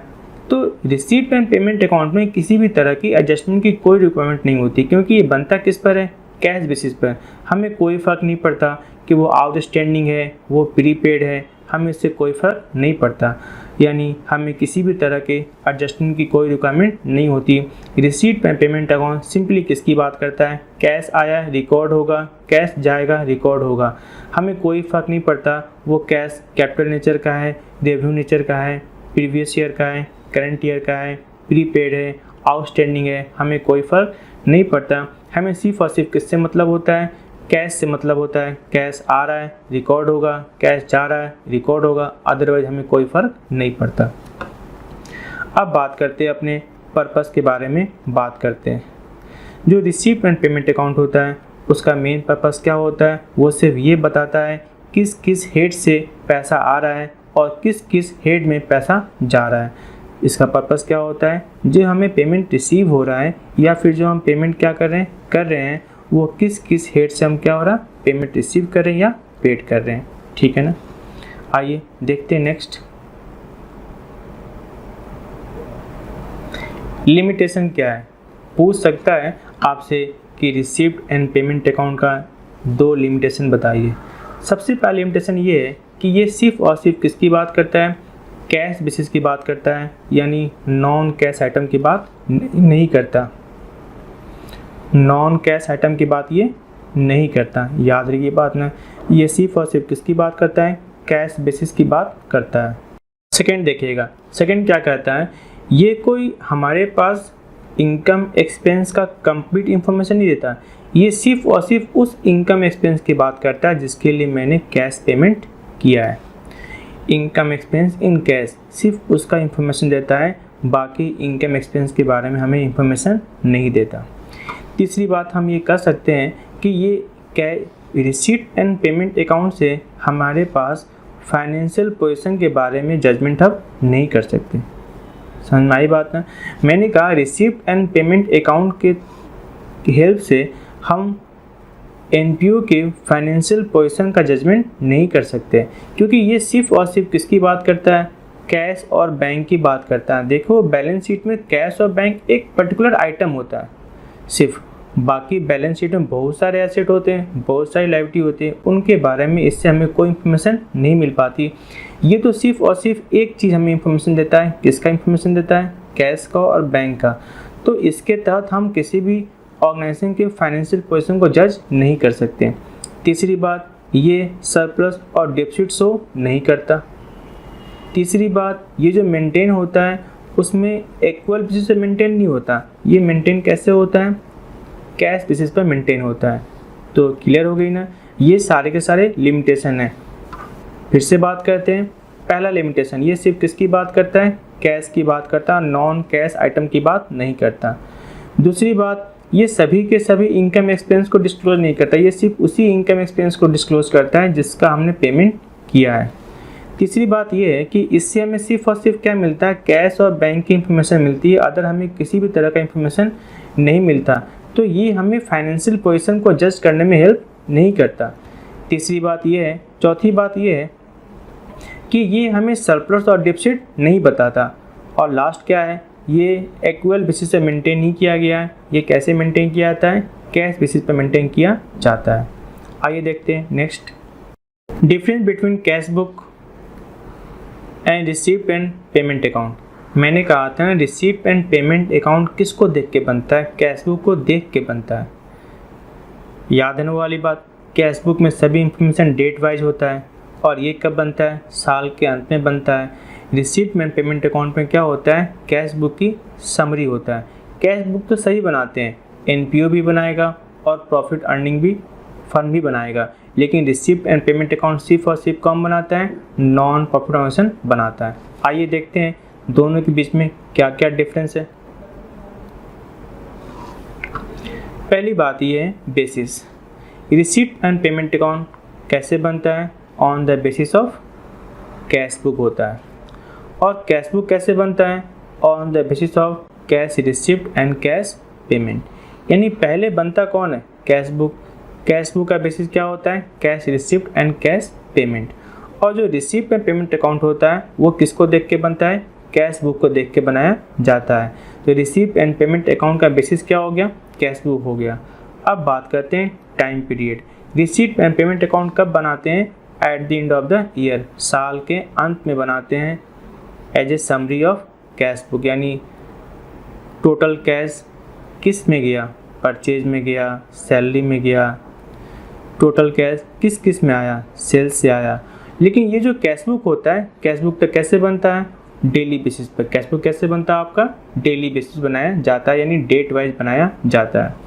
तो रिसीट एंड पेमेंट अकाउंट में किसी भी तरह की एडजस्टमेंट की कोई रिक्वायरमेंट नहीं होती, क्योंकि ये बनता किस पर है, कैश बेसिस पर हमें कोई फ़र्क नहीं पड़ता कि वो आउटस्टैंडिंग है, वो प्रीपेड है, हमें इससे कोई फ़र्क नहीं पड़ता, यानी हमें किसी भी तरह के एडजस्टमेंट की कोई रिक्वायरमेंट नहीं होती। Receipt and payment account simply किसकी बात करता है? कैश आया रिकॉर्ड होगा, कैश जाएगा रिकॉर्ड होगा, हमें कोई फ़र्क नहीं पड़ता वो कैश कैपिटल नेचर का है, रेवेन्यू नेचर का है, प्रीवियस ईयर का है, करंट ईयर का है, प्रीपेड है, आउटस्टैंडिंग है, हमें कोई फ़र्क नहीं पड़ता। हमें सिर्फ और सिर्फ किससे मतलब होता है? कैश से मतलब होता है। कैश आ रहा है रिकॉर्ड होगा, कैश जा रहा है रिकॉर्ड होगा, अदरवाइज हमें कोई फ़र्क नहीं पड़ता। अब बात करते हैं अपने पर्पस के बारे में बात करते हैं। जो रिसीप्ट एंड पेमेंट अकाउंट होता है उसका मेन पर्पस क्या होता है? वो सिर्फ ये बताता है किस किस हेड से पैसा आ रहा है और किस किस हेड में पैसा जा रहा है। इसका पर्पस क्या होता है? जो हमें पेमेंट रिसीव हो रहा है या फिर जो हम पेमेंट क्या कर रहे हैं वो किस किस हेड से हम क्या हो रहा है पेमेंट रिसीव कर रहे हैं या पेड कर रहे हैं। ठीक है ना? आइए देखते हैं नेक्स्ट। लिमिटेशन क्या है? पूछ सकता है आपसे कि रिसीप्ट एंड पेमेंट अकाउंट का 2 लिमिटेशन बताइए। सबसे पहला लिमिटेशन ये है कि ये सिर्फ और सिर्फ किसकी बात करता है? कैश बेसिस की बात करता है, यानी नॉन कैश आइटम की बात नहीं करता। नॉन कैश आइटम की बात ये नहीं करता, याद रखिए बात ना। ये सिर्फ और सिर्फ किसकी बात करता है? कैश बेसिस की बात करता है। सेकंड देखिएगा, सेकंड क्या कहता है? ये कोई हमारे पास इनकम एक्सपेंस का कंप्लीट इंफॉर्मेशन नहीं देता, ये सिर्फ और सिर्फ उस इनकम एक्सपेंस की बात करता है जिसके लिए मैंने कैश पेमेंट किया है। इनकम एक्सपेंस इन कैश सिर्फ उसका इंफॉर्मेशन देता है, बाकी इनकम एक्सपेंस के बारे में हमें इंफॉर्मेशन नहीं देता। तीसरी बात हम ये कर सकते हैं कि ये रिसीट एंड पेमेंट अकाउंट से हमारे पास फाइनेंशियल पोजीशन के बारे में जजमेंट हम नहीं कर सकते। समझ में आई बात ना? मैंने कहा रिसीट एंड पेमेंट अकाउंट के हेल्प से हम एनपीओ के फाइनेंशियल पोजीशन का जजमेंट नहीं कर सकते, क्योंकि ये सिर्फ और सिर्फ किसकी बात करता है? कैश और बैंक की बात करता है। देखो बैलेंस शीट में कैश और बैंक एक पर्टिकुलर आइटम होता है सिर्फ, बाकी बैलेंस शीट में बहुत सारे एसेट होते हैं, बहुत सारी लायबिलिटी होती है, उनके बारे में इससे हमें कोई इन्फॉर्मेशन नहीं मिल पाती। ये तो सिर्फ और सिर्फ एक चीज़ हमें इन्फॉर्मेशन देता है, किसका इन्फॉर्मेशन देता है? कैश का और बैंक का। तो इसके तहत हम किसी भी ऑर्गेनाइजेशन के फाइनेंशियल पोजीशन को जज नहीं कर सकते। तीसरी बात, ये सरप्लस और डेफिसिट शो नहीं करता। तीसरी बात, ये जो मेंटेन होता है उसमें इक्वल बेसिस पे मेंटेन नहीं होता, ये मेंटेन कैसे होता है? कैश बेसिस पर मेंटेन होता है। तो क्लियर हो गई ना? ये सारे के सारे लिमिटेशन हैं। फिर से बात करते हैं। पहला लिमिटेशन, ये सिर्फ किसकी बात करता है? कैश की बात करता है, नॉन कैश आइटम की बात नहीं करता। दूसरी बात, ये सभी के सभी इनकम एक्सपेंस को डिस्क्लोज नहीं करता, ये सिर्फ उसी इनकम एक्सपेंस को डिस्क्लोज करता है जिसका हमने पेमेंट किया है। तीसरी बात ये है कि इससे हमें सिर्फ और सिर्फ क्या मिलता है? कैश और बैंक की इंफॉर्मेशन मिलती है, अदर हमें किसी भी तरह का इंफॉर्मेशन नहीं मिलता। तो ये हमें फाइनेंशियल पोजीशन को जज करने में हेल्प नहीं करता। तीसरी बात ये है। चौथी बात ये है कि ये हमें सरप्लस और डेफिसिट नहीं बताता। और लास्ट क्या है? ये इक्वल बेसिस पे मेंटेन नहीं किया गया है। ये कैसे मेंटेन किया जाता है? कैश बेसिस पे मेंटेन किया जाता है। आइए देखते हैं next. Difference between cash book and receipt and payment account. मैंने कहा था ना, रिसीप्ट एंड पेमेंट अकाउंट किसको देख के बनता है? कैश बुक को देख के बनता है। याद है ना वाली बात? कैश बुक में सभी इंफॉर्मेशन डेट वाइज होता है और ये कब बनता है? साल के अंत में बनता है। रिसीप्ट एंड पेमेंट अकाउंट में क्या होता है? कैश बुक की समरी होता है। कैश बुक तो सही बनाते हैं, एनपीओ भी बनाएगा और प्रॉफिट अर्निंग भी फर्म भी बनाएगा, लेकिन रिसीप्ट एंड पेमेंट अकाउंट सिर्फ और सिर्फ कौन बनाता है? नॉन प्रॉफिट ऑर्गेनाइजेशन बनाता है। आइए देखते हैं दोनों के बीच में क्या क्या डिफरेंस है। पहली बात ये है basis. Receipt and payment account कैसे बनता है? On the basis of cash book होता है। और कैश बुक कैसे बनता है? On the basis of cash receipt and cash payment. यानी पहले बनता कौन है? Cash book. कैश बुक का बेसिस क्या होता है? Cash receipt and cash payment. और जो रिसिप्ट एंड पेमेंट अकाउंट होता है वो किसको देख के बनता है? कैश बुक को देख के बनाया जाता है। तो रिसिप्ट एंड पेमेंट अकाउंट का बेसिस क्या हो गया? कैश बुक हो गया। अब बात करते हैं time period. Receipt and payment account कब बनाते हैं? At the end of the year, साल के अंत में बनाते हैं as a summary of cash book, यानी टोटल कैश किस में गया, परचेज में गया, सैलरी में गया, टोटल कैश किस किस में आया, सेल्स से आया। लेकिन ये जो कैश बुक होता है, कैश बुक तो कैसे बनता है? डेली बेसिस पर। कैश बुक कैसे बनता है आपका? डेली बेसिस बनाया जाता है, यानी डेट वाइज बनाया जाता है।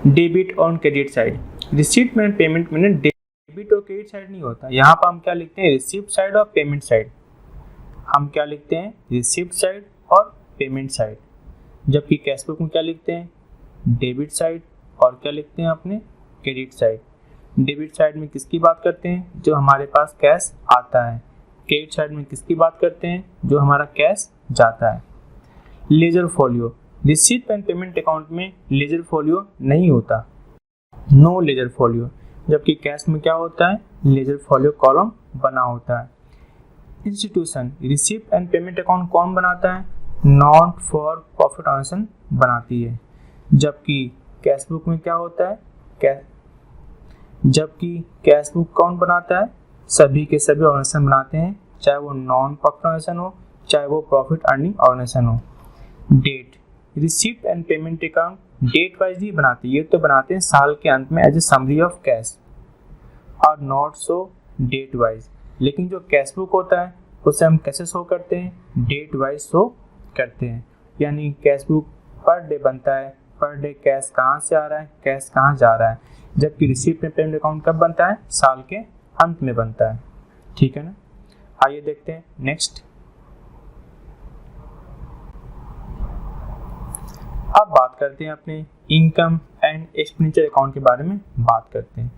Debit on credit side, receipt में पेमेंट में डेबिट और क्रेडिट साइड नहीं होता। यहाँ पर हम क्या लिखते हैं? रिसीप्ट साइड और पेमेंट साइड। हम क्या लिखते हैं? रिसीप्ट साइड और पेमेंट साइड। जबकि कैश बुक में क्या लिखते हैं? डेबिट साइड और क्या लिखते हैं अपने? Credit side. डेबिट साइड में किसकी बात करते हैं? जो हमारे पास कैश आता है। क्रेडिट साइड में किसकी बात करते हैं? जो हमारा कैश जाता है। Ledger folio, receipt and payment account में लेजर फोलियो नहीं होता, नो लेजर फोलियो। जबकि कैश में क्या होता है? लेजर फोलियो कॉलम बना होता है। Institution, receipt and payment account कौन बनाता है? नॉट फॉर प्रॉफिट ऑर्गेनाइजेशन बनाती है। जबकि कैश बुक में क्या होता है? जबकि कैश बुक कौन बनाता है? सभी के सभी ऑर्गेनाइजेशन बनाते हैं, चाहे वो नॉन प्रॉफिट ऑर्गेनाइजेशन हो, चाहे वो प्रॉफिट अर्निंग ऑर्गेनाइजेशन हो। Date, receipt and payment account date wise ही बनाते हैं। ये तो बनाते हैं साल के अंत में as a summary of cash और नॉट सो डेट वाइज। लेकिन जो कैश बुक होता है उसे हम कैसे शो करते हैं? डेट वाइज शो करते हैं। यानी कैश बुक पर डे बनता है, पर डे कैश कहाँ से आ रहा है, कैश कहाँ जा रहा है। जबकि रिसीट एंड पेमेंट अकाउंट कब बनता है? साल के अंत में बनता है। ठीक है ना? आइए देखते हैं नेक्स्ट। अब बात करते हैं अपने इनकम एंड एक्सपेंडिचर अकाउंट के बारे में बात करते हैं।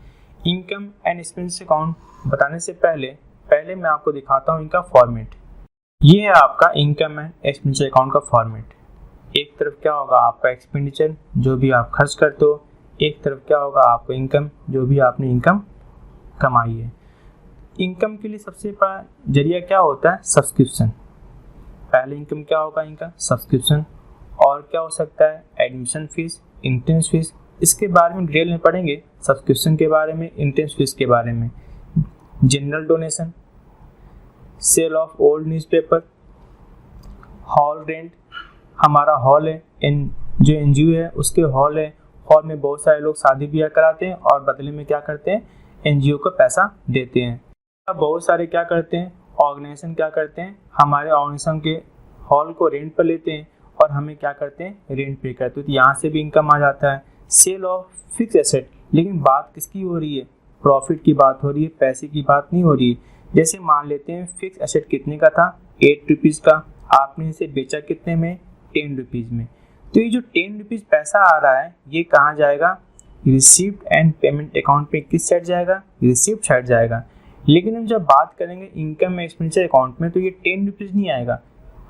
इनकम एंड एक्सपेंडिचर अकाउंट बताने से पहले मैं आपको दिखाता हूँ इनका फॉर्मेट। ये है आपका इनकम एंड एक्सपेंडिचर अकाउंट का फॉर्मेट। एक तरफ क्या होगा आपका एक्सपेंडिचर, जो भी आप खर्च करते हो। एक तरफ क्या होगा आपका इनकम, जो भी आपने इनकम कमाई है। इनकम के लिए सबसे बड़ा जरिया क्या होता है? सब्सक्रिप्शन। पहले इनकम क्या होगा इनका? सब्सक्रिप्शन। और क्या हो सकता है? Admission fees, entrance fees. इसके बारे में डिटेल में पढ़ेंगे, सब्सक्रिप्शन के बारे में, एंट्रेंस फीस के बारे में। General donation, sale of old newspaper, hall rent. हमारा हॉल है, जो एनजीओ है उसके हॉल है। हॉल में बहुत सारे लोग शादी ब्याह कराते हैं और बदले में क्या करते हैं? एनजीओ को पैसा देते हैं। अब बहुत सारे क्या करते हैं? ऑर्गेनाइजेशन क्या करते हैं? हमारे ऑर्गेनाइजेशन के हॉल को रेंट पर लेते हैं और हमें क्या करते हैं? रेंट पे करते हैं। तो यहाँ से भी इनकम आ जाता है। सेल ऑफ फिक्स एसेट, लेकिन बात किसकी हो रही है? प्रॉफिट की बात हो रही है, पैसे की बात नहीं हो रही है। जैसे मान लेते हैं फिक्स एसेट कितने का था? 8 रुपीज़ का। आपने इसे बेचा कितने में? 10 रुपीज़ में। तो ये जो 10 रुपीज़ पैसा आ रहा है ये कहाँ जाएगा? रिसीप्ट एंड पेमेंट अकाउंट पे किस साइड जाएगा? रिसीप्ट साइड जाएगा। लेकिन हम जब बात करेंगे इनकम एक्सपेंडिचर अकाउंट में तो ये 10 रुपीज़ नहीं आएगा।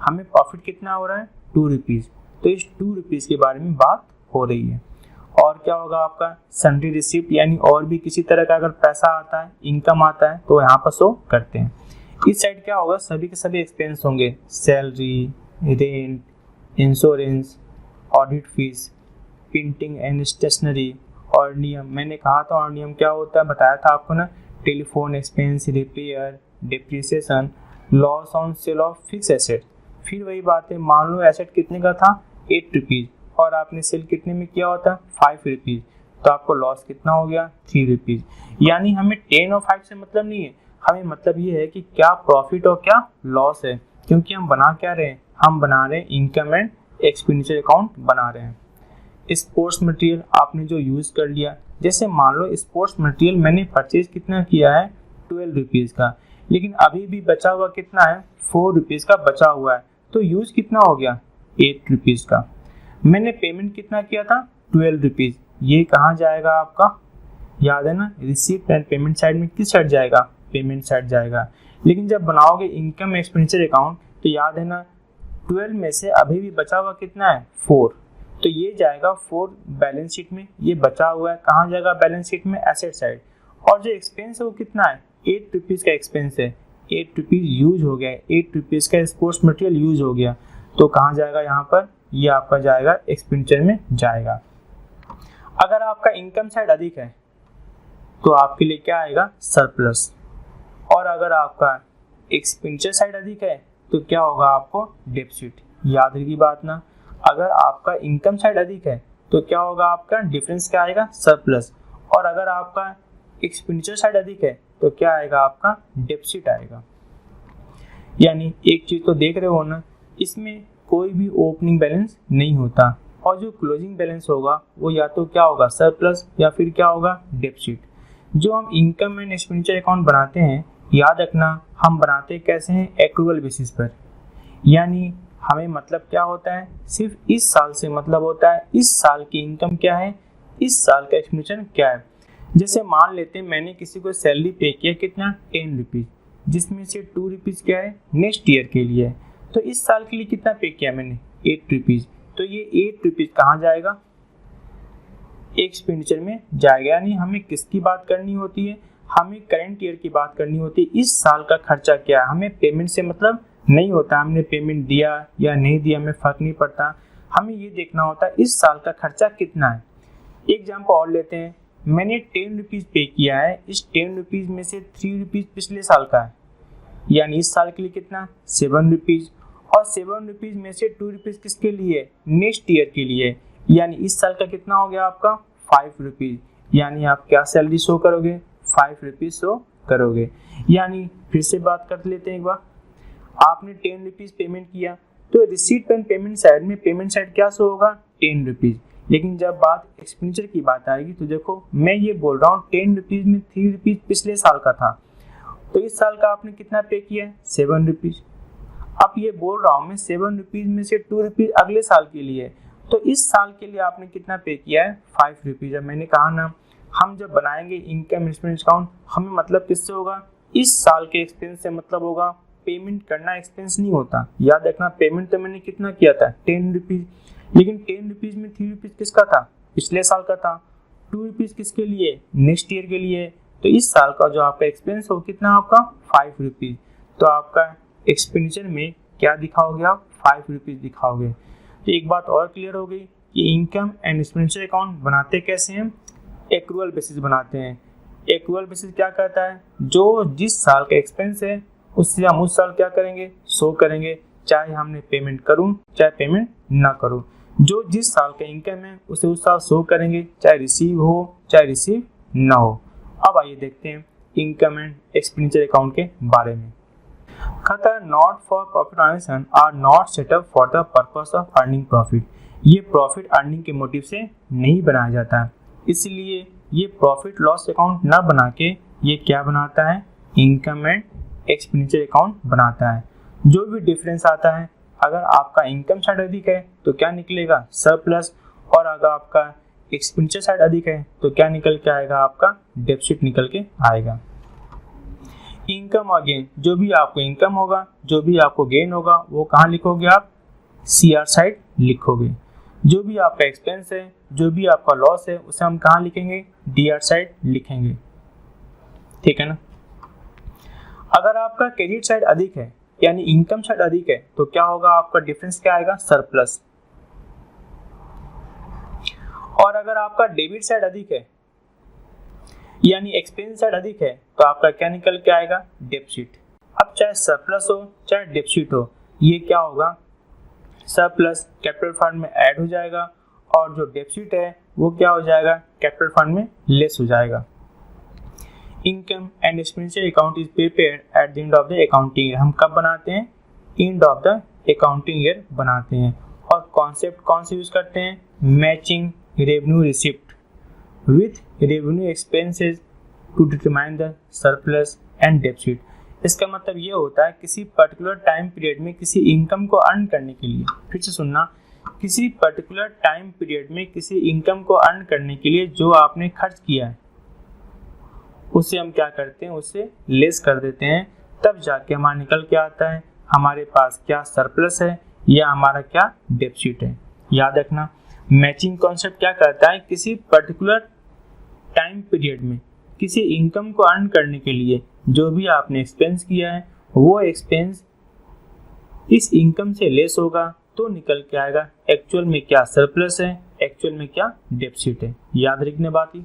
हमें प्रॉफिट कितना हो रहा है? 2 रुपीज़। तो इस 2 रुपीज़ के बारे में बात हो रही है। और क्या होगा आपका? सन्ड्री रिसिप्ट, यानी और भी किसी तरह का अगर पैसा आता है, इनकम आता है तो यहाँ पर शो करते हैं। इस साइड क्या होगा? सभी के सभी एक्सपेंस होंगे, salary, rent, insurance, audit fees, printing and stationery. और नियम, मैंने कहा था और नियम क्या होता है, बताया था आपको ना। Telephone expense, repair, depreciation, loss on sale of fix asset. फिर वही बात है, मान लो एसेट कितने का था? 8 रुपीज़ और आपने सेल कितने में किया होता? 5 रुपीज़। तो आपको लॉस कितना हो गया? 3 रुपीज़। यानी हमें 10 और 5 से मतलब नहीं है, हमें मतलब ये है कि क्या प्रॉफिट और क्या लॉस है। क्योंकि हम बना क्या रहे हैं? हम बना रहे हैं इनकम एंड एक्सपेंडिचर अकाउंट बना रहे हैं। स्पोर्ट्स मटेरियल आपने जो यूज़ कर लिया, जैसे मान लो स्पोर्ट्स मटेरियल मैंने परचेज कितना किया है? 12 रुपीज़ का, लेकिन अभी भी बचा हुआ कितना है? 4 रुपीज़ का बचा हुआ है। तो यूज़ कितना हो गया? 8 रुपीज़ का। मैंने पेमेंट कितना किया था? 12 रुपीज़। ये कहाँ जाएगा आपका? याद है ना, रिसीप्ट एंड पेमेंट साइड में किस साइड जाएगा? पेमेंट साइड जाएगा। लेकिन जब बनाओगे इनकम एक्सपेंडिचर अकाउंट तो याद है ना, 12 में से अभी भी बचा हुआ कितना है? 4। तो ये जाएगा 4 बैलेंस शीट में। ये बचा हुआ है कहाँ जाएगा? बैलेंस शीट में, एसेट साइड। और जो एक्सपेंस है वो कितना है? 8 रुपीज़ का एक्सपेंस है। 8 रुपीज़ यूज हो गया है, 8 रुपीज़ का स्पोर्ट्स मटेरियल यूज हो गया। तो कहाँ जाएगा यहाँ पर? ये आपका जाएगा एक्सपेंडिचर में जाएगा। अगर आपका इनकम साइड अधिक है तो आपके लिए क्या आएगा, सरप्लस। और अगर आपका एक्सपेंडिचर साइड अधिक है तो क्या होगा, आपको डेफिसिट। याद रखिए बात ना, अगर आपका इनकम साइड अधिक है तो क्या होगा, आपका डिफरेंस क्या आएगा, सरप्लस। और अगर आपका एक्सपेंडिचर साइड अधिक है तो क्या आएगा, आपका डेफिसिट आएगा। यानी एक चीज तो देख रहे हो ना, इसमें कोई भी ओपनिंग बैलेंस नहीं होता और जो क्लोजिंग बैलेंस होगा वो या तो क्या होगा, सरप्लस, या फिर क्या होगा, डेफिसिट। जो हम इनकम एंड एक्सपेंडिचर अकाउंट बनाते हैं, याद रखना हम बनाते कैसे हैं, एक्रूअल बेसिस पर। यानी हमें मतलब क्या होता है, सिर्फ इस साल से मतलब होता है इस साल की इनकम क्या है, इस साल का एक्सपेंडिचर क्या है। जैसे मान लेते हैं मैंने किसी को सैलरी पे किया कितना, 10 रुपीज़, जिसमें से 2 रुपीज़ क्या है, नेक्स्ट ईयर के लिए है। तो इस साल के लिए कितना पे किया मैंने, 8 रुपीज़। तो ये 8 रुपीज़ कहाँ जाएगा, एक्सपेंडिचर में जाएगा। यानी हमें किसकी बात करनी होती है, हमें करंट ईयर की बात करनी होती है। इस साल का खर्चा क्या है, हमें पेमेंट से मतलब नहीं होता, हमने पेमेंट दिया या नहीं दिया हमें फर्क नहीं पड़ता, हमें ये देखना होता है इस साल का खर्चा कितना है। एग्जाम्पल और लेते हैं, मैंने 10 रुपीज़ पे किया है, इस 10 रुपीज़ में से 3 रुपीज़ पिछले साल का है, यानी इस साल के लिए कितना, 7 रुपीज़। और 7 रुपीज़ में से 2 रुपीज़ किसके लिए, नेक्स्ट ईयर के लिए, यानी इस साल का कितना हो गया आपका, 5 रुपीज़। यानी आप क्या सैलरी शो करोगे, 5 रुपीज़ शो करोगे। यानी फिर से बात कर लेते हैं एक बार, आपने 10 रुपीज़ पेमेंट किया तो रिसीट एंड पेमेंट साइड में पेमेंट साइड क्या शो होगा, 10 रुपीज़। लेकिन जब बात एक्सपेंडिचर की बात आएगी तो देखो मैं ये बोल रहा हूँ 10 रुपीज़ में 3 रुपीज़ पिछले साल का था, तो इस साल का आपने कितना पे किया, 7 रुपीज़। अब ये बोल रहा हूँ मैं 7 रुपीज़ में से 2 रुपीज़ अगले साल के लिए, तो इस साल के लिए आपने कितना पे किया है, 5 रुपीज़। अब मैंने कहा ना, हम जब बनाएंगे इनकम एक्सपेंस अकाउंट, हमें मतलब किससे होगा, इस साल के एक्सपेंस से मतलब होगा। पेमेंट करना एक्सपेंस नहीं होता, याद रखना। पेमेंट तो मैंने कितना किया था, 10 रुपीज़, लेकिन 10 रुपीज़ में 3 रुपीज़ किसका था, पिछले साल का था। 2 रुपीज़ किसके लिए, नेक्स्ट ईयर के लिए। तो इस साल का जो आपका एक्सपेंस हो कितना, आपका 5 रुपीज़। तो आपका एक्सपेंडिचर में क्या दिखाओगे आप, 5 रुपीज़ दिखाओगे। तो एक बात और क्लियर हो गई कि इनकम एंड एक्सपेंडिचर अकाउंट बनाते कैसे हैं, एक्रूअल बेसिस बनाते हैं। एक्रूअल बेसिस क्या कहता है, जो जिस साल का एक्सपेंस है उससे हम उस साल क्या करेंगे, शो करेंगे, चाहे हमने पेमेंट करूं चाहे पेमेंट ना करूं। जो जिस साल का इनकम है उसे उस साल शो करेंगे, चाहे रिसीव हो चाहे रिसीव ना हो। अब आइए देखते हैं इनकम एंड एक्सपेंडिचर अकाउंट के बारे में। खाता not for profit organisation are not set up for the purpose of earning profit. ये प्रॉफिट अर्निंग के मोटिव से नहीं बनाया जाता है, इसलिए ये प्रॉफिट लॉस अकाउंट ना बना के ये क्या बनाता है, इनकम एंड एक्सपेंडिचर अकाउंट बनाता है। जो भी डिफरेंस आता है, अगर आपका इनकम साइड अधिक है तो क्या निकलेगा, सरप्लस। और अगर आपका एक्सपेंडिचर साइड अधिक है तो क्या निकल के आएगा, आपका डेफिसिट निकल के आएगा। इनकम और गेन, जो भी आपको इनकम होगा, जो भी आपको गेन होगा, वो कहाँ लिखोगे आप, CR साइड लिखोगे। जो भी आपका एक्सपेंस है, जो भी आपका लॉस है, उसे हम कहाँ लिखेंगे, DR साइड लिखेंगे, ठीक है ना। अगर आपका क्रेडिट साइड अधिक है यानी इनकम साइड अधिक है तो क्या होगा, आपका डिफरेंस क्या आएगा, सरप्लस। और अगर आपका डेबिट साइड अधिक है यानी एक्सपेंस साइड अधिक है तो आपका क्या निकल के आएगा, डेफिसिट। अब चाहे सरप्लस हो चाहे डेफिसिट हो, ये क्या होगा, सरप्लस कैपिटल फंड में ऐड हो जाएगा और जो डेफिसिट है वो क्या हो जाएगा, कैपिटल फंड में लेस हो जाएगा। Income and expenditure account is prepared at the end of the accounting year. हम कब बनाते हैं, end of the accounting year बनाते हैं। और कॉन्सेप्ट कौन से यूज करते हैं, matching revenue receipt with revenue expenses to determine the surplus and deficit. इसका मतलब ये होता है किसी पर्टिकुलर टाइम पीरियड में किसी इनकम को अर्न करने के लिए, फिर से सुनना, किसी पर्टिकुलर टाइम पीरियड में किसी इनकम को अर्न करने के लिए जो आपने खर्च किया है उसे हम क्या करते हैं, उसे लेस कर देते हैं, तब जाके हमारा निकल के आता है हमारे पास क्या सरप्लस है या हमारा क्या डेफिसिट है। याद रखना, मैचिंग कॉन्सेप्ट क्या करता है, किसी पर्टिकुलर टाइम पीरियड में किसी इनकम को अर्न करने के लिए जो भी आपने एक्सपेंस किया है वो एक्सपेंस इस इनकम से लेस होगा तो निकल के आएगा एक्चुअल में क्या सरप्लस है, एक्चुअल में क्या डेफिसिट है। याद रखने बात ही।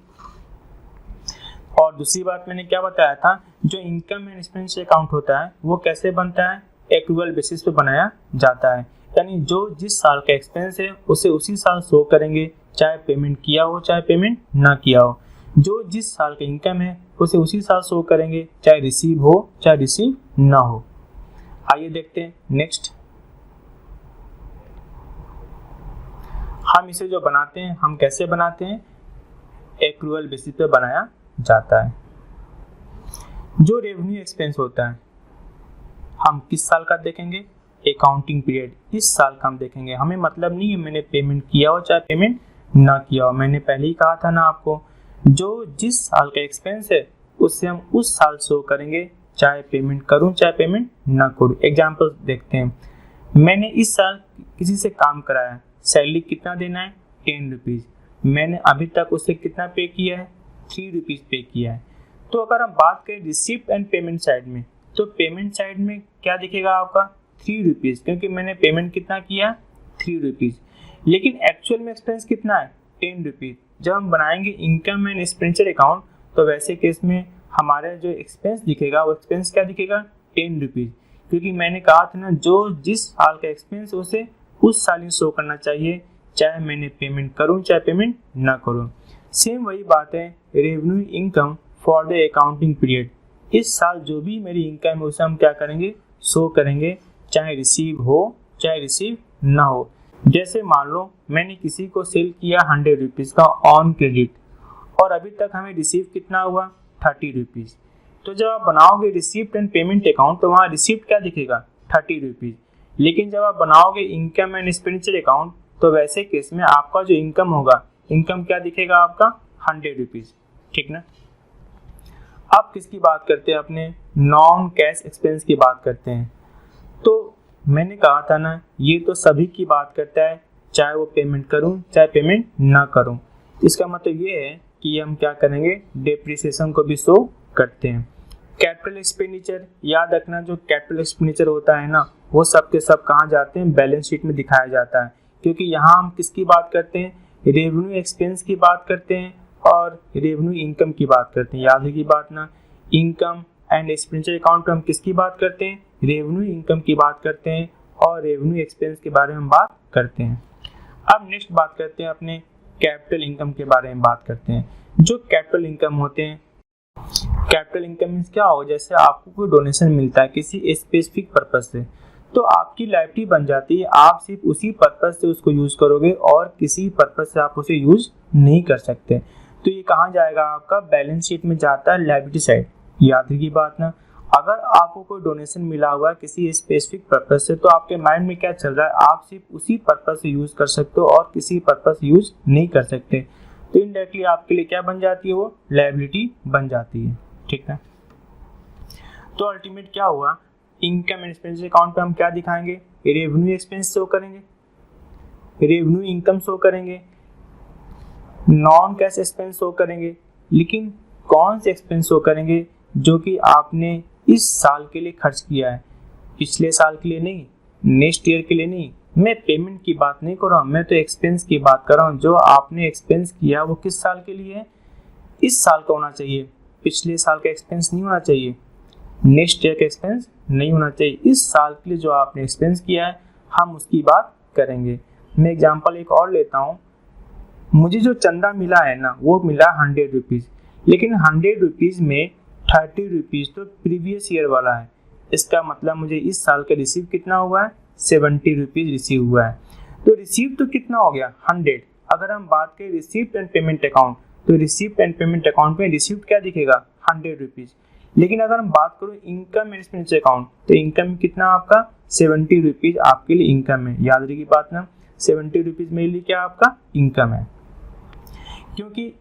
और दूसरी बात मैंने क्या बताया था, जो इनकम एंड एक्सपेंस अकाउंट होता है वो कैसे बनता है, एक्रूअल बेसिस पे बनाया जाता है। यानी जो जिस साल का एक्सपेंस है उसे उसी साल शो करेंगे, चाहे पेमेंट किया हो चाहे पेमेंट ना किया हो। जो जिस साल का इनकम है उसे उसी साल शो करेंगे, चाहे रिसीव हो चाहे रिसीव ना हो। आइए देखते हैं नेक्स्ट। हम इसे जो बनाते हैं हम कैसे बनाते हैं, एक्रूअल बेसिस पे बनाया जाता है। जो रेवेन्यू एक्सपेंस होता है हम किस साल का देखेंगे, अकाउंटिंग पीरियड इस साल का हम देखेंगे। हमें मतलब नहीं है मैंने पेमेंट किया हो चाहे पेमेंट ना किया हो। मैंने पहले ही कहा था ना आपको, जो जिस साल का एक्सपेंस है उससे हम उस साल शो करेंगे, चाहे पेमेंट करूं चाहे पेमेंट ना करूं। एग्जाम्पल देखते हैं। मैंने इस साल किसी से काम कराया, सैलरी कितना देना है 10 रुपीज़, मैंने अभी तक उसे कितना पे किया है 3 रुपीज़ पे किया है। तो अगर हम बात करें रिसिप्ट एंड पेमेंट साइड में, तो पेमेंट साइड में क्या दिखेगा आपका 3 रुपीज़, क्योंकि मैंने पेमेंट कितना किया 3 रुपीज़। लेकिन एक्चुअल में एक्सपेंस कितना है 10 रुपीज़। जब हम बनाएंगे इनकम एंड एक्सपेंडिचर अकाउंट तो वैसे केस में हमारा जो एक्सपेंस दिखेगा वो एक्सपेंस क्या दिखेगा 10 रुपीज़, क्योंकि मैंने कहा था ना जो जिस साल का एक्सपेंस उसे उस साल ही शो करना चाहिए, चाहे मैंने पेमेंट करूं चाहे पेमेंट ना करूं। सेम वही बात है revenue income for the accounting period. इस साल जो भी मेरी इनकम है उसे हम क्या करेंगे शो करेंगे, चाहे रिसीव हो चाहे रिसीव ना हो। जैसे मान लो मैंने किसी को सेल किया 100 रुपीज़ का ऑन क्रेडिट और अभी तक हमें रिसीव कितना हुआ 30 रुपीज़। तो जब आप बनाओगे रिसीप्ट एंड पेमेंट अकाउंट तो वहाँ रिसीप्ट क्या दिखेगा 30 रुपीज़। लेकिन जब आप बनाओगे इनकम एंड एक्सपेंडिचर अकाउंट तो वैसे केस में आपका जो इनकम होगा, इनकम क्या दिखेगा आपका 100 रुपीज़, ठीक ना। अब किसकी बात करते हैं, अपने नॉन कैश एक्सपेंस की बात करते हैं। तो मैंने कहा था ना ये तो सभी की बात करता है, चाहे वो पेमेंट करूं चाहे पेमेंट ना करूं। इसका मतलब ये है कि हम क्या करेंगे डेप्रिसिएशन को भी शो करते हैं। कैपिटल एक्सपेंडिचर याद रखना, जो कैपिटल एक्सपेंडिचर होता है ना वो सब के सब कहाँ जाते हैं बैलेंस शीट में दिखाया जाता है, क्योंकि यहाँ हम किसकी बात करते हैं रेवेन्यू एक्सपेंस की बात करते हैं और रेवेन्यू इनकम की बात करते हैं। याद है की बात ना, इनकम एंड एक्सपेंडिचर अकाउंट में हम किसकी बात करते हैं रेवेन्यू इनकम की बात करते हैं और रेवेन्यू एक्सपेंस के बारे में हम बात करते हैं। अब नेक्स्ट बात करते हैं अपने कैपिटल इनकम के बारे में बात करते हैं। जो कैपिटल इनकम होते हैं, कैपिटल इनकम मीन्स क्या हो, जैसे आपको कोई डोनेशन मिलता है किसी स्पेसिफिक पर्पज से तो आपकी लायबिलिटी बन जाती है, आप सिर्फ उसी पर्पज से उसको यूज करोगे और किसी पर्पज से आप उसे यूज नहीं कर सकते। तो ये कहाँ जाएगा आपका बैलेंस शीट में जाता है लायबिलिटी साइड। याद की बात ना, अगर आपको कोई डोनेशन मिला हुआ है किसी स्पेसिफिक पर्पज से तो आपके माइंड में क्या चल रहा है, आप सिर्फ उसी पर्पज से यूज कर सकते हो और किसी पर्पज से यूज नहीं कर सकते। तो इनडायरेक्टली आपके लिए क्या बन जाती है, वो लायबिलिटी बन जाती है, ठीक है। तो अल्टीमेट क्या हुआ, इनकम एंड एक्सपेंस अकाउंट पे हम क्या दिखाएंगे रेवेन्यू एक्सपेंस शो करेंगे, रेवेन्यू इनकम शो करेंगे, नॉन कैश एक्सपेंस शो करेंगे। लेकिन कौन से एक्सपेंस शो करेंगे जो कि आपने इस साल के लिए खर्च किया है, पिछले साल के लिए नहीं, नेक्स्ट ईयर के लिए नहीं। मैं पेमेंट की बात नहीं कर रहा हूँ, मैं तो एक्सपेंस की बात कर रहा हूँ। जो आपने एक्सपेंस किया वो किस साल के लिए है, इस साल का होना चाहिए, पिछले साल का एक्सपेंस नहीं होना चाहिए, नेक्स्ट ईयर का एक्सपेंस नहीं होना चाहिए। इस साल के लिए जो आपने एक्सपेंस किया है हम उसकी बात करेंगे। मैं एग्जांपल एक और लेता हूँ, मुझे जो चंदा मिला है ना वो मिला 100 रुपीज़, लेकिन 100 रुपीज़ में 30 रुपीज़ तो प्रीवियस ईयर वाला है। इसका मतलब मुझे इस साल का रिसीव कितना हुआ है 70 रुपीज़ रिसीव हुआ है। तो रिसीव तो कितना हो गया 100। अगर हम बात करें रिसीप्ट एंड पेमेंट अकाउंट तो रिसीप्ट एंड पेमेंट अकाउंट में रिसीप्ट क्या दिखेगा 100 रुपीज़। लेकिन अगर हम बात करूँ इनकम एंड एक्सपेंडिचर अकाउंट तो इनकम कितना आपका 70 रुपीज़ आपके लिए इनकम है। याद रखिए बात ना, 70 रुपीज़ मेरे लिए क्या आपका इनकम है, क्योंकि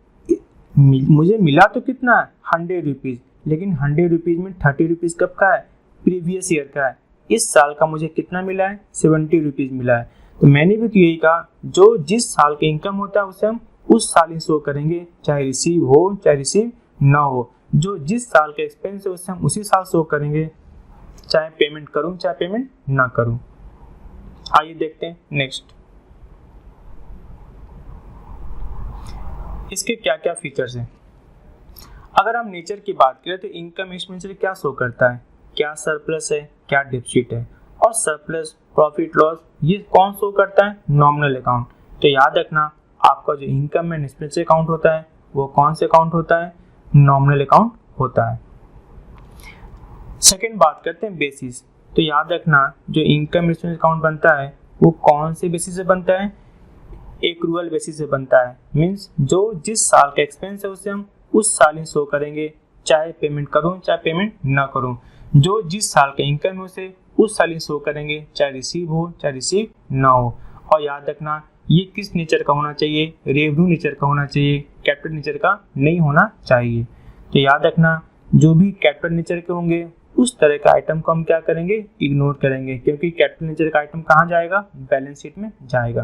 मुझे मिला तो कितना है 100 रुपीज़, लेकिन 100 रुपीज़ में 30 रुपीज़ कब का है प्रीवियस ईयर का है। इस साल का मुझे कितना मिला है 70 रुपीज़ मिला है। तो मैंने भी तो यही कहा, जो जिस साल का इनकम होता है उसे हम उस साल ही शो करेंगे, चाहे रिसीव हो चाहे रिसीव ना हो। जो जिस साल का एक्सपेंस है उससे हम उसी साल शो करेंगे, चाहे पेमेंट करूं चाहे पेमेंट ना करूं। आइए देखते हैं नेक्स्ट इसके क्या क्या फीचर्स हैं। अगर हम नेचर की बात करें तो इनकम एक्सपेंडिचर क्या शो करता है, क्या सरप्लस है, क्या डेफिसिट है, और सरप्लस, प्रॉफिट लॉस ये कौन शो करता है, नॉमिनल अकाउंट। तो याद रखना आपका जो इनकम एंड एक्सपेंडिचर अकाउंट होता है वो कौन से अकाउंट होता है, नॉमिनल अकाउंट होता है। सेकेंड बात करते हैं बेसिस। तो याद रखना जो इनकम एक्सपेंस अकाउंट बनता है वो कौन से बेसिस से बनता है, एक्रूअल बेसिस से बनता है। मींस जो जिस साल का एक्सपेंस है उसे हम उस साल ही शो करेंगे, चाहे पेमेंट करूं चाहे पेमेंट ना करूं। जो जिस साल का इनकम है उसे उस साल ही शो करेंगे, चाहे रिसीव हो चाहे रिसीव ना हो। और याद रखना ये किस नेचर का होना चाहिए, रेवेन्यू नेचर का होना चाहिए, कैपिटल नेचर का नहीं होना चाहिए। तो याद रखना जो भी कैपिटल नेचर के होंगे उस तरह का आइटम को हम क्या करेंगे, इग्नोर करेंगे, क्योंकि कैपिटल नेचर का आइटम कहाँ जाएगा, बैलेंस शीट में जाएगा।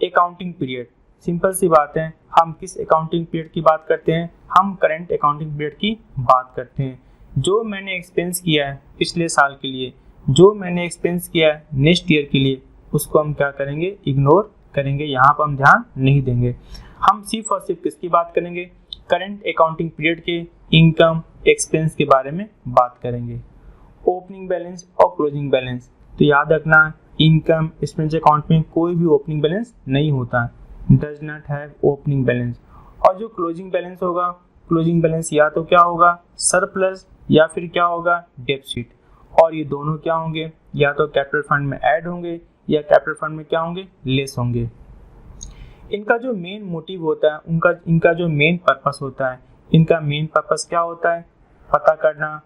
अकाउंटिंग पीरियड, सिंपल सी बात है, हम किस अकाउंटिंग पीरियड की बात करते हैं, हम करंट अकाउंटिंग पीरियड की बात करते हैं। जो मैंने एक्सपेंस किया है पिछले साल के लिए, जो मैंने एक्सपेंस किया है नेक्स्ट ईयर के लिए, उसको हम क्या करेंगे, इग्नोर करेंगे, यहाँ पर हम ध्यान नहीं देंगे। हम सिर्फ और सिर्फ किसकी बात करेंगे, करंट अकाउंटिंग पीरियड के इनकम एक्सपेंस के बारे में बात करेंगे। ओपनिंग बैलेंस और क्लोजिंग बैलेंस, तो याद रखना इनकम एक्सपेंस अकाउंट में कोई भी ओपनिंग बैलेंस नहीं होता, does not have opening balance. और जो क्लोजिंग बैलेंस होगा, क्लोजिंग बैलेंस या तो क्या होगा, सरप्लस, या फिर क्या होगा, डेफिसिट। और ये दोनों क्या होंगे, या तो कैपिटल फंड में ऐड होंगे या कैपिटल फंड में क्या होंगे, लेस होंगे। इनका जो मेन मोटिव होता है, इनका जो मेन पर्पस होता है, इनका मेन पर्पस क्या होता है, पता करना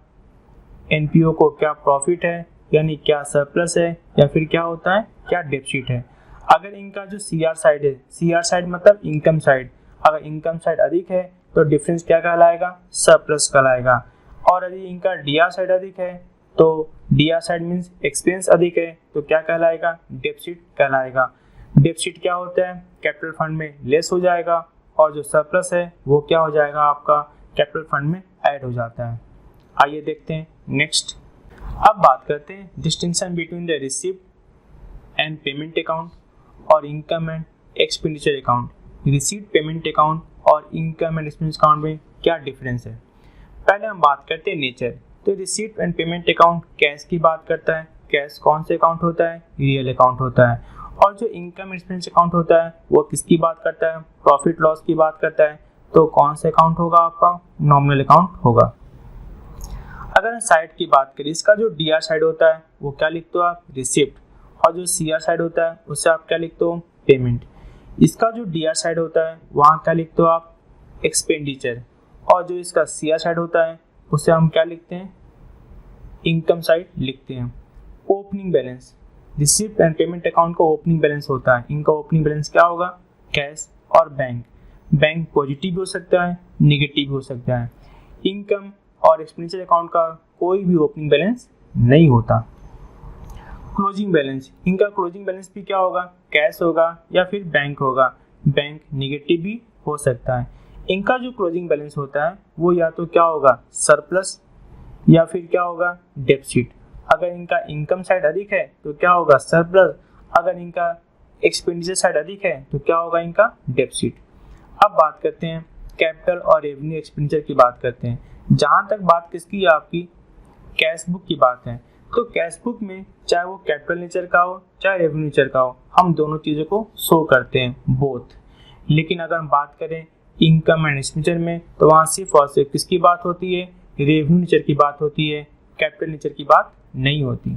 एनपीओ को क्या प्रॉफिट है, यानी क्या सरप्लस है, या फिर क्या होता है, क्या डेफिसिट है। अगर इनका जो सीआर साइड है, सीआर साइड मतलब इनकम साइड, अगर इनकम साइड अधिक है तो डिफरेंस क्या कहलाएगा, सरप्लस कहलाएगा। और यदि इनका डीआर साइड अधिक है तो डीआर साइड मीन्स एक्सपेंस अधिक है तो क्या कहलाएगा, डेफिसिट कहलाएगा। डेफिसिट क्या होता है, कैपिटल फंड में लेस हो जाएगा, और जो सरप्लस है वो क्या हो जाएगा, आपका कैपिटल फंड में ऐड हो जाता है। आइए देखते हैं नेक्स्ट। अब बात करते हैं distinction between the receipt and payment account और income and expenditure account. Receipt payment account और इनकम एंड एक्सपेंडिचर अकाउंट में क्या डिफरेंस है। पहले हम बात करते हैं नेचर। तो receipt and payment account cash की बात करता है। कैश कौन से अकाउंट होता है, रियल अकाउंट होता है। और जो इनकम एक्सपेंस अकाउंट होता है वो किसकी बात करता है, प्रॉफिट लॉस की बात करता है। तो कौन सा अकाउंट होगा आपका, नॉमिनल अकाउंट होगा। अगर साइड की बात करें, इसका जो डीआर साइड होता है वो क्या लिखते हो आप, रिसिप्ट, और जो सीआर साइड होता है उससे आप क्या लिखते हो, पेमेंट। इसका जो डीआर साइड होता है वहाँ क्या लिखते हो आप, एक्सपेंडिचर, और जो इसका सीआर साइड होता है उसे हम क्या लिखते हैं, इनकम साइड लिखते हैं। Opening balance, receipt and payment account का ओपनिंग बैलेंस होता है। इनका ओपनिंग बैलेंस क्या होगा, कैश और बैंक। बैंक पॉजिटिव भी हो सकता है, निगेटिव भी हो सकता है। इनकम और एक्सपेंडिचर अकाउंट का कोई भी ओपनिंग बैलेंस नहीं होता। क्लोजिंग बैलेंस, इनका क्लोजिंग बैलेंस भी क्या होगा, कैश होगा या फिर बैंक होगा। बैंक निगेटिव भी हो सकता है। इनका जो क्लोजिंग बैलेंस होता है वो या तो क्या होगा, सरप्लस, या फिर क्या होगा, डेफिसिट। अगर इनका इनकम साइड अधिक है तो क्या होगा, सरप्लस। अगर इनका एक्सपेंडिचर साइड अधिक है तो क्या होगा, इनका डेफिसिट। अब बात करते हैं कैपिटल और रेवेन्यू एक्सपेंडिचर की बात करते हैं। जहाँ तक बात किसकी है, आपकी कैश बुक की बात है। तो कैश बुक में चाहे वो कैपिटल नेचर का हो चाहे रेवेन्यू नेचर का हो, हम दोनों चीज़ों को शो करते हैं, बोथ। लेकिन अगर हम बात करें इनकम एंड एक्सपेंडिचर में तो वहाँ सिर्फ और सिर्फ किसकी बात होती है, रेवेन्यू नेचर की बात होती है, कैपिटल नेचर की बात नहीं होती।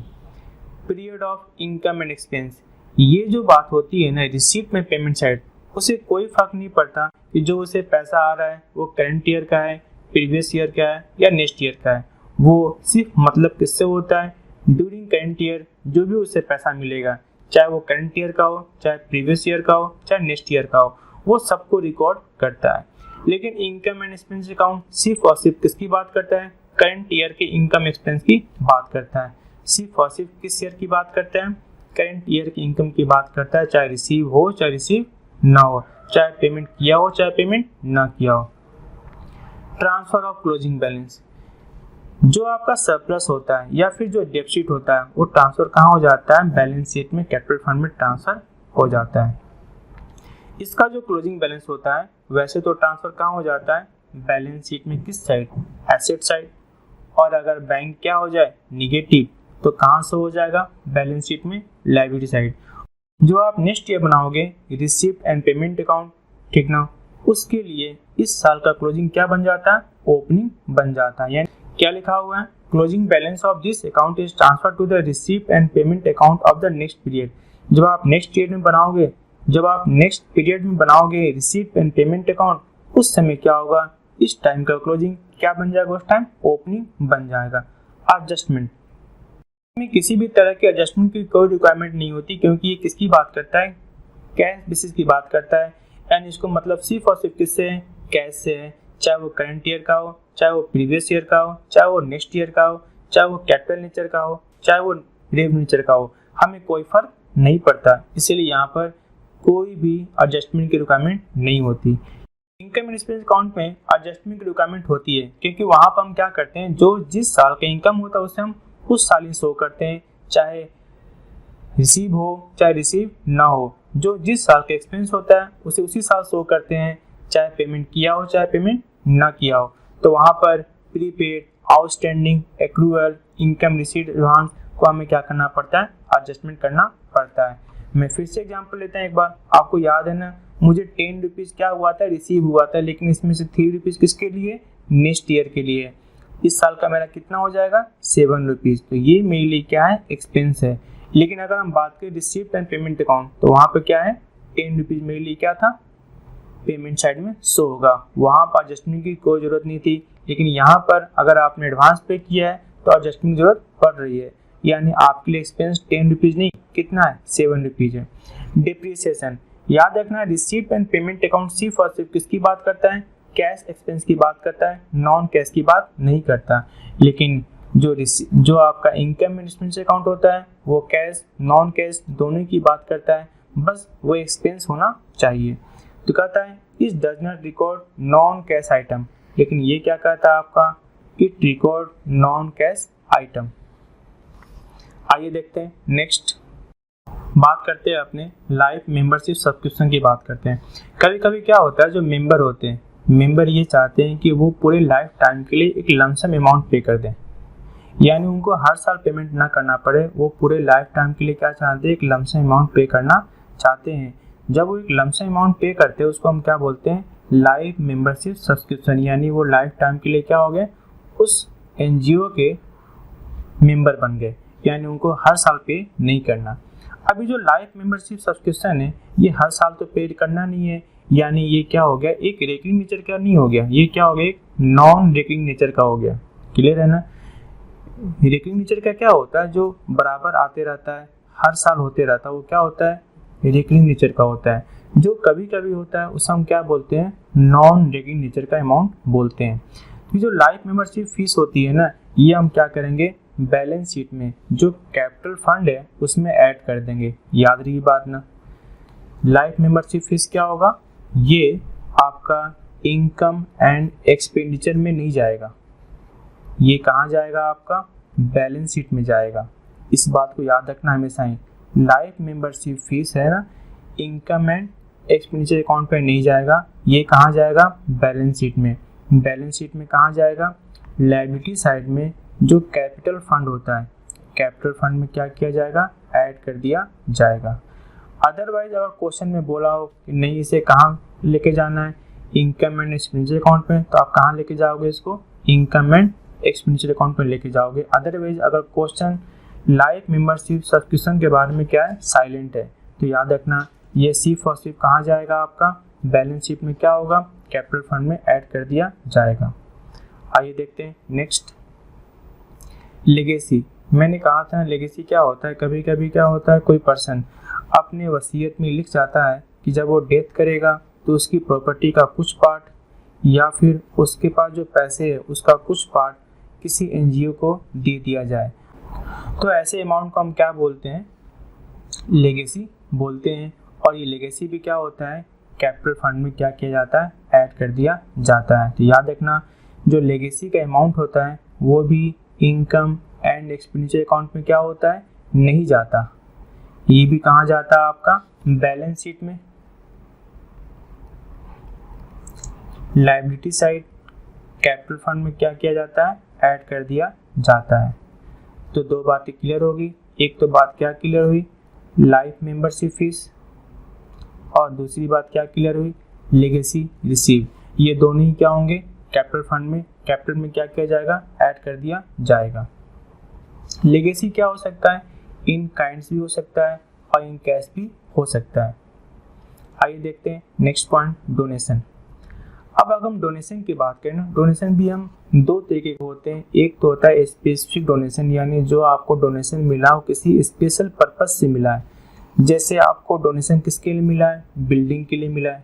Period of income and expense, ये जो बात होती है ना रिसीप्ट में पेमेंट साइड, उसे कोई फर्क नहीं पड़ता कि जो उसे पैसा आ रहा है वो करंट ईयर का है, प्रीवियस ईयर का है या नेक्स्ट ईयर का है। वो सिर्फ मतलब किससे होता है, ड्यूरिंग करंट ईयर जो भी उसे पैसा मिलेगा, चाहे वो करंट ईयर का हो, चाहे प्रीवियस ईयर का हो, चाहे नेक्स्ट ईयर का हो, वो सबको रिकॉर्ड करता है। लेकिन इनकम एंड एक्सपेंस अकाउंट सिर्फ और सिर्फ किसकी बात करता है, करंट ईयर के इनकम एक्सपेंस की बात करता है। सिर्फ और सिर्फ किस ईयर की बात करता है, करंट ईयर की इनकम की बात करता है, चाहे रिसीव हो चाहे रिसीव ना हो, चाहे पेमेंट किया हो चाहे पेमेंट ना किया हो। ट्रांसफर ऑफ क्लोजिंग बैलेंस, जो आपका सरप्लस होता है या फिर जो डेफिसिट होता है वो ट्रांसफर कहाँ हो जाता है, बैलेंस शीट में कैपिटल फंड में ट्रांसफर हो जाता है। इसका जो क्लोजिंग बैलेंस होता है वैसे तो ट्रांसफर कहाँ हो जाता है, बैलेंस शीट में किस साइड, एसेट साइड, और अगर बैंक क्या हो जाए निगेटिव तो कहाँ से हो जाएगा, बैलेंस शीट में लायबिलिटी साइड। जो आप नेक्स्ट ईयर बनाओगे रिसीप्ट एंड पेमेंट अकाउंट, ठीक ना, उसके लिए इस साल का क्लोजिंग क्या बन जाता है, ओपनिंग बन जाता है। यानी क्या लिखा हुआ है, closing balance of this account is transfer to the receipt and payment account of the next period. जब आप नेक्स्ट पीरियड में बनाओगे रिसीप्ट एंड पेमेंट अकाउंट, उस समय क्या होगा, इस टाइम का क्लोजिंग क्या बन जाएगा, उस टाइम ओपनिंग बन जाएगा। एडजस्टमेंट में किसी भी तरह के एडजस्टमेंट की कोई रिक्वायरमेंट नहीं होती, क्योंकि ये किसकी बात करता है, कैश बेसिस की बात करता है। एंड इसको मतलब सिर्फ और सिर्फ किससे है, कैश से है, चाहे वो करंट ईयर का हो, चाहे वो प्रीवियस ईयर का हो, चाहे वो नेक्स्ट ईयर का हो, चाहे वो कैपिटल नेचर का हो, चाहे वो रेवेन्यू नेचर का हो, हमें कोई फर्क नहीं पड़ता। इसीलिए यहाँ पर कोई भी एडजस्टमेंट की रिक्वायरमेंट नहीं होती। इनकम एंड एक्सपेंस अकाउंट में एडजस्टमेंट की रिक्वायरमेंट होती है, क्योंकि वहाँ पर हम क्या करते हैं, जो जिस साल का इनकम होता है उसे हम उस साल ही शो करते हैं, चाहे रिसीव हो चाहे रिसीव ना हो। जो जिस साल का एक्सपेंस होता है उसे उसी साल शो करते हैं, चाहे पेमेंट किया हो चाहे पेमेंट ना किया हो। तो वहाँ पर prepaid, outstanding, accrual, income receipt advance को हमें क्या करना पड़ता है, एडजस्टमेंट करना पड़ता है। मैं फिर से एग्जांपल लेता हूँ एक बार, आपको याद है ना, मुझे 10 रुपीज़ क्या हुआ था, रिसीव हुआ था, लेकिन इसमें से 3 रुपीज़ किसके लिए, नेक्स्ट ईयर के लिए। इस साल का मेरा कितना हो जाएगा, 7 रुपीज़। तो ये मेरे लिए क्या है, एक्सपेंस है। लेकिन अगर हम बात करें रिसीप्ट एंड पेमेंट अकाउंट, तो वहाँ पर क्या है, 10 रुपीज़ मेरे लिए क्या था, पेमेंट साइड में शो होगा, वहाँ पर एडजस्टमेंट की कोई ज़रूरत नहीं थी। लेकिन यहाँ पर अगर आपने एडवांस पे किया है तो एडजस्टमेंट की ज़रूरत पड़ रही है, यानी आपके लिए एक्सपेंस 10 रुपीज़ नहीं, कितना है, 7 रुपीज़ है। डिप्रिसिएशन, याद रखना रिसीप्ट एंड पेमेंट अकाउंट सिर्फ और सिर्फ किसकी बात करता है, कैश एक्सपेंस की बात करता है, नॉन कैश की बात नहीं करता। लेकिन जो आपका इनकम एंड एक्सपेंस अकाउंट होता है वो कैश नॉन कैश दोनों की बात करता है, बस वो एक्सपेंस होना चाहिए। तो कहता है इस does not record non cash item, लेकिन ये क्या कहता है आपका, it record non cash item. आइए देखते हैं नेक्स्ट, बात करते हैं अपने लाइफ मेंबरशिप सब्सक्रिप्शन की बात करते हैं। कभी कभी क्या होता है, जो मेंबर होते हैं, मेंबर ये चाहते हैं कि वो पूरे लाइफ टाइम के लिए एक लमसम अमाउंट पे कर दें, यानी उनको हर साल पेमेंट ना करना पड़े, वो पूरे लाइफ टाइम के लिए क्या चाहते हैं, एक लमसम अमाउंट पे करना चाहते हैं। जब वो एक लमसम अमाउंट पे करते हैं उसको हम क्या बोलते हैं, लाइफ मेंबरशिप सब्सक्रिप्शन, यानी वो लाइफ टाइम के लिए क्या हो गए, उस एनजीओ के मेंबर बन गए, यानी उनको हर साल पे नहीं करना। अभी जो लाइफ मेंबरशिप सब्सक्रिप्शन है ये हर साल तो पे करना नहीं है, यानी ये क्या हो गया, एक रेकरिंग नेचर का नहीं हो गया, ये क्या हो गया, एक नॉन रेकरिंग नेचर का हो गया। क्लियर है ना, रेकरिंग नेचर का क्या होता है, जो बराबर आते रहता है, हर साल होते रहता है, वो क्या होता है, रेकरिंग नेचर का होता है। जो कभी कभी होता है उसे हम क्या बोलते हैं, नॉन रेकरिंग नेचर का अमाउंट बोलते हैं। तो जो लाइफ मेंबरशिप फीस होती है ना, ये हम क्या करेंगे, बैलेंस शीट में जो कैपिटल फंड है उसमें ऐड कर देंगे। याद रही बात ना, लाइफ मेंबरशिप फीस क्या होगा, ये आपका इनकम एंड एक्सपेंडिचर में नहीं जाएगा, ये कहाँ जाएगा, आपका बैलेंस शीट में जाएगा। इस बात को याद रखना हमेशा ही, लाइफ मेंबरशिप फीस है ना, इनकम एंड एक्सपेंडिचर अकाउंट पे नहीं जाएगा, ये कहाँ जाएगा, बैलेंस शीट में। बैलेंस शीट में कहाँ जाएगा, लायबिलिटी साइड में जो कैपिटल फंड होता है, कैपिटल फंड में क्या किया जाएगा, ऐड कर दिया जाएगा। अदरवाइज अगर क्वेश्चन में बोला हो कि नहीं इसे कहाँ लेके जाना है, इनकम एंड एक्सपेंडिचर अकाउंट में, तो आप कहाँ लेके जाओगे इसको, इनकम एंड एक्सपेंडिचर अकाउंट में लेके जाओगे। अदरवाइज अगर क्वेश्चन लाइफ मेंबरशिप सब्सक्रिप्शन के बारे में क्या है, साइलेंट है, तो याद रखना ये सिर्फ और सिर्फ कहाँ जाएगा, आपका बैलेंस शीट में क्या होगा, कैपिटल फंड में ऐड कर दिया जाएगा। आइए देखते हैं नेक्स्ट, लेगेसी। मैंने कहा था लेगेसी क्या होता है, कभी कभी क्या होता है, कोई पर्सन अपने वसीयत में लिख जाता है कि जब वो डेथ करेगा तो उसकी प्रॉपर्टी का कुछ पार्ट या फिर उसके पास जो पैसे है उसका कुछ पार्ट किसी एनजीओ को दे दिया जाए। तो ऐसे अमाउंट को हम क्या बोलते हैं, लेगेसी बोलते हैं। और ये लेगेसी भी क्या होता है, कैपिटल फंड में क्या किया जाता है, ऐड कर दिया जाता है। तो याद रखना जो लेगेसी का अमाउंट होता है वो भी इनकम एंड एक्सपेंडिचर अकाउंट में क्या होता है, नहीं जाता। ये भी कहाँ जाता है, आपका बैलेंस शीट में। लायबिलिटी साइड कैपिटल फंड में क्या किया जाता है, ऐड कर दिया जाता है। तो दो बातें क्लियर होगी। एक तो बात क्या क्लियर हुई, लाइफ मेंबरशिप फीस, और दूसरी बात क्या क्लियर हुई, लेगेसी रिसीव। ये दोनों ही क्या होंगे, कैपिटल फंड में, कैपिटल में क्या किया जाएगा, ऐड कर दिया जाएगा। लेगेसी क्या हो सकता है, इन काइंड्स भी हो सकता है और इन कैश भी हो सकता है। आइए देखते हैं नेक्स्ट पॉइंट, डोनेशन। अब अगर हम डोनेशन की बात करें ना, डोनेशन भी हम दो तरीके के होते हैं। एक तो होता है स्पेसिफिक डोनेशन, यानी जो आपको डोनेशन मिला हो किसी स्पेशल पर्पज से मिला है। जैसे आपको डोनेशन किसके लिए मिला है, बिल्डिंग के लिए मिला है।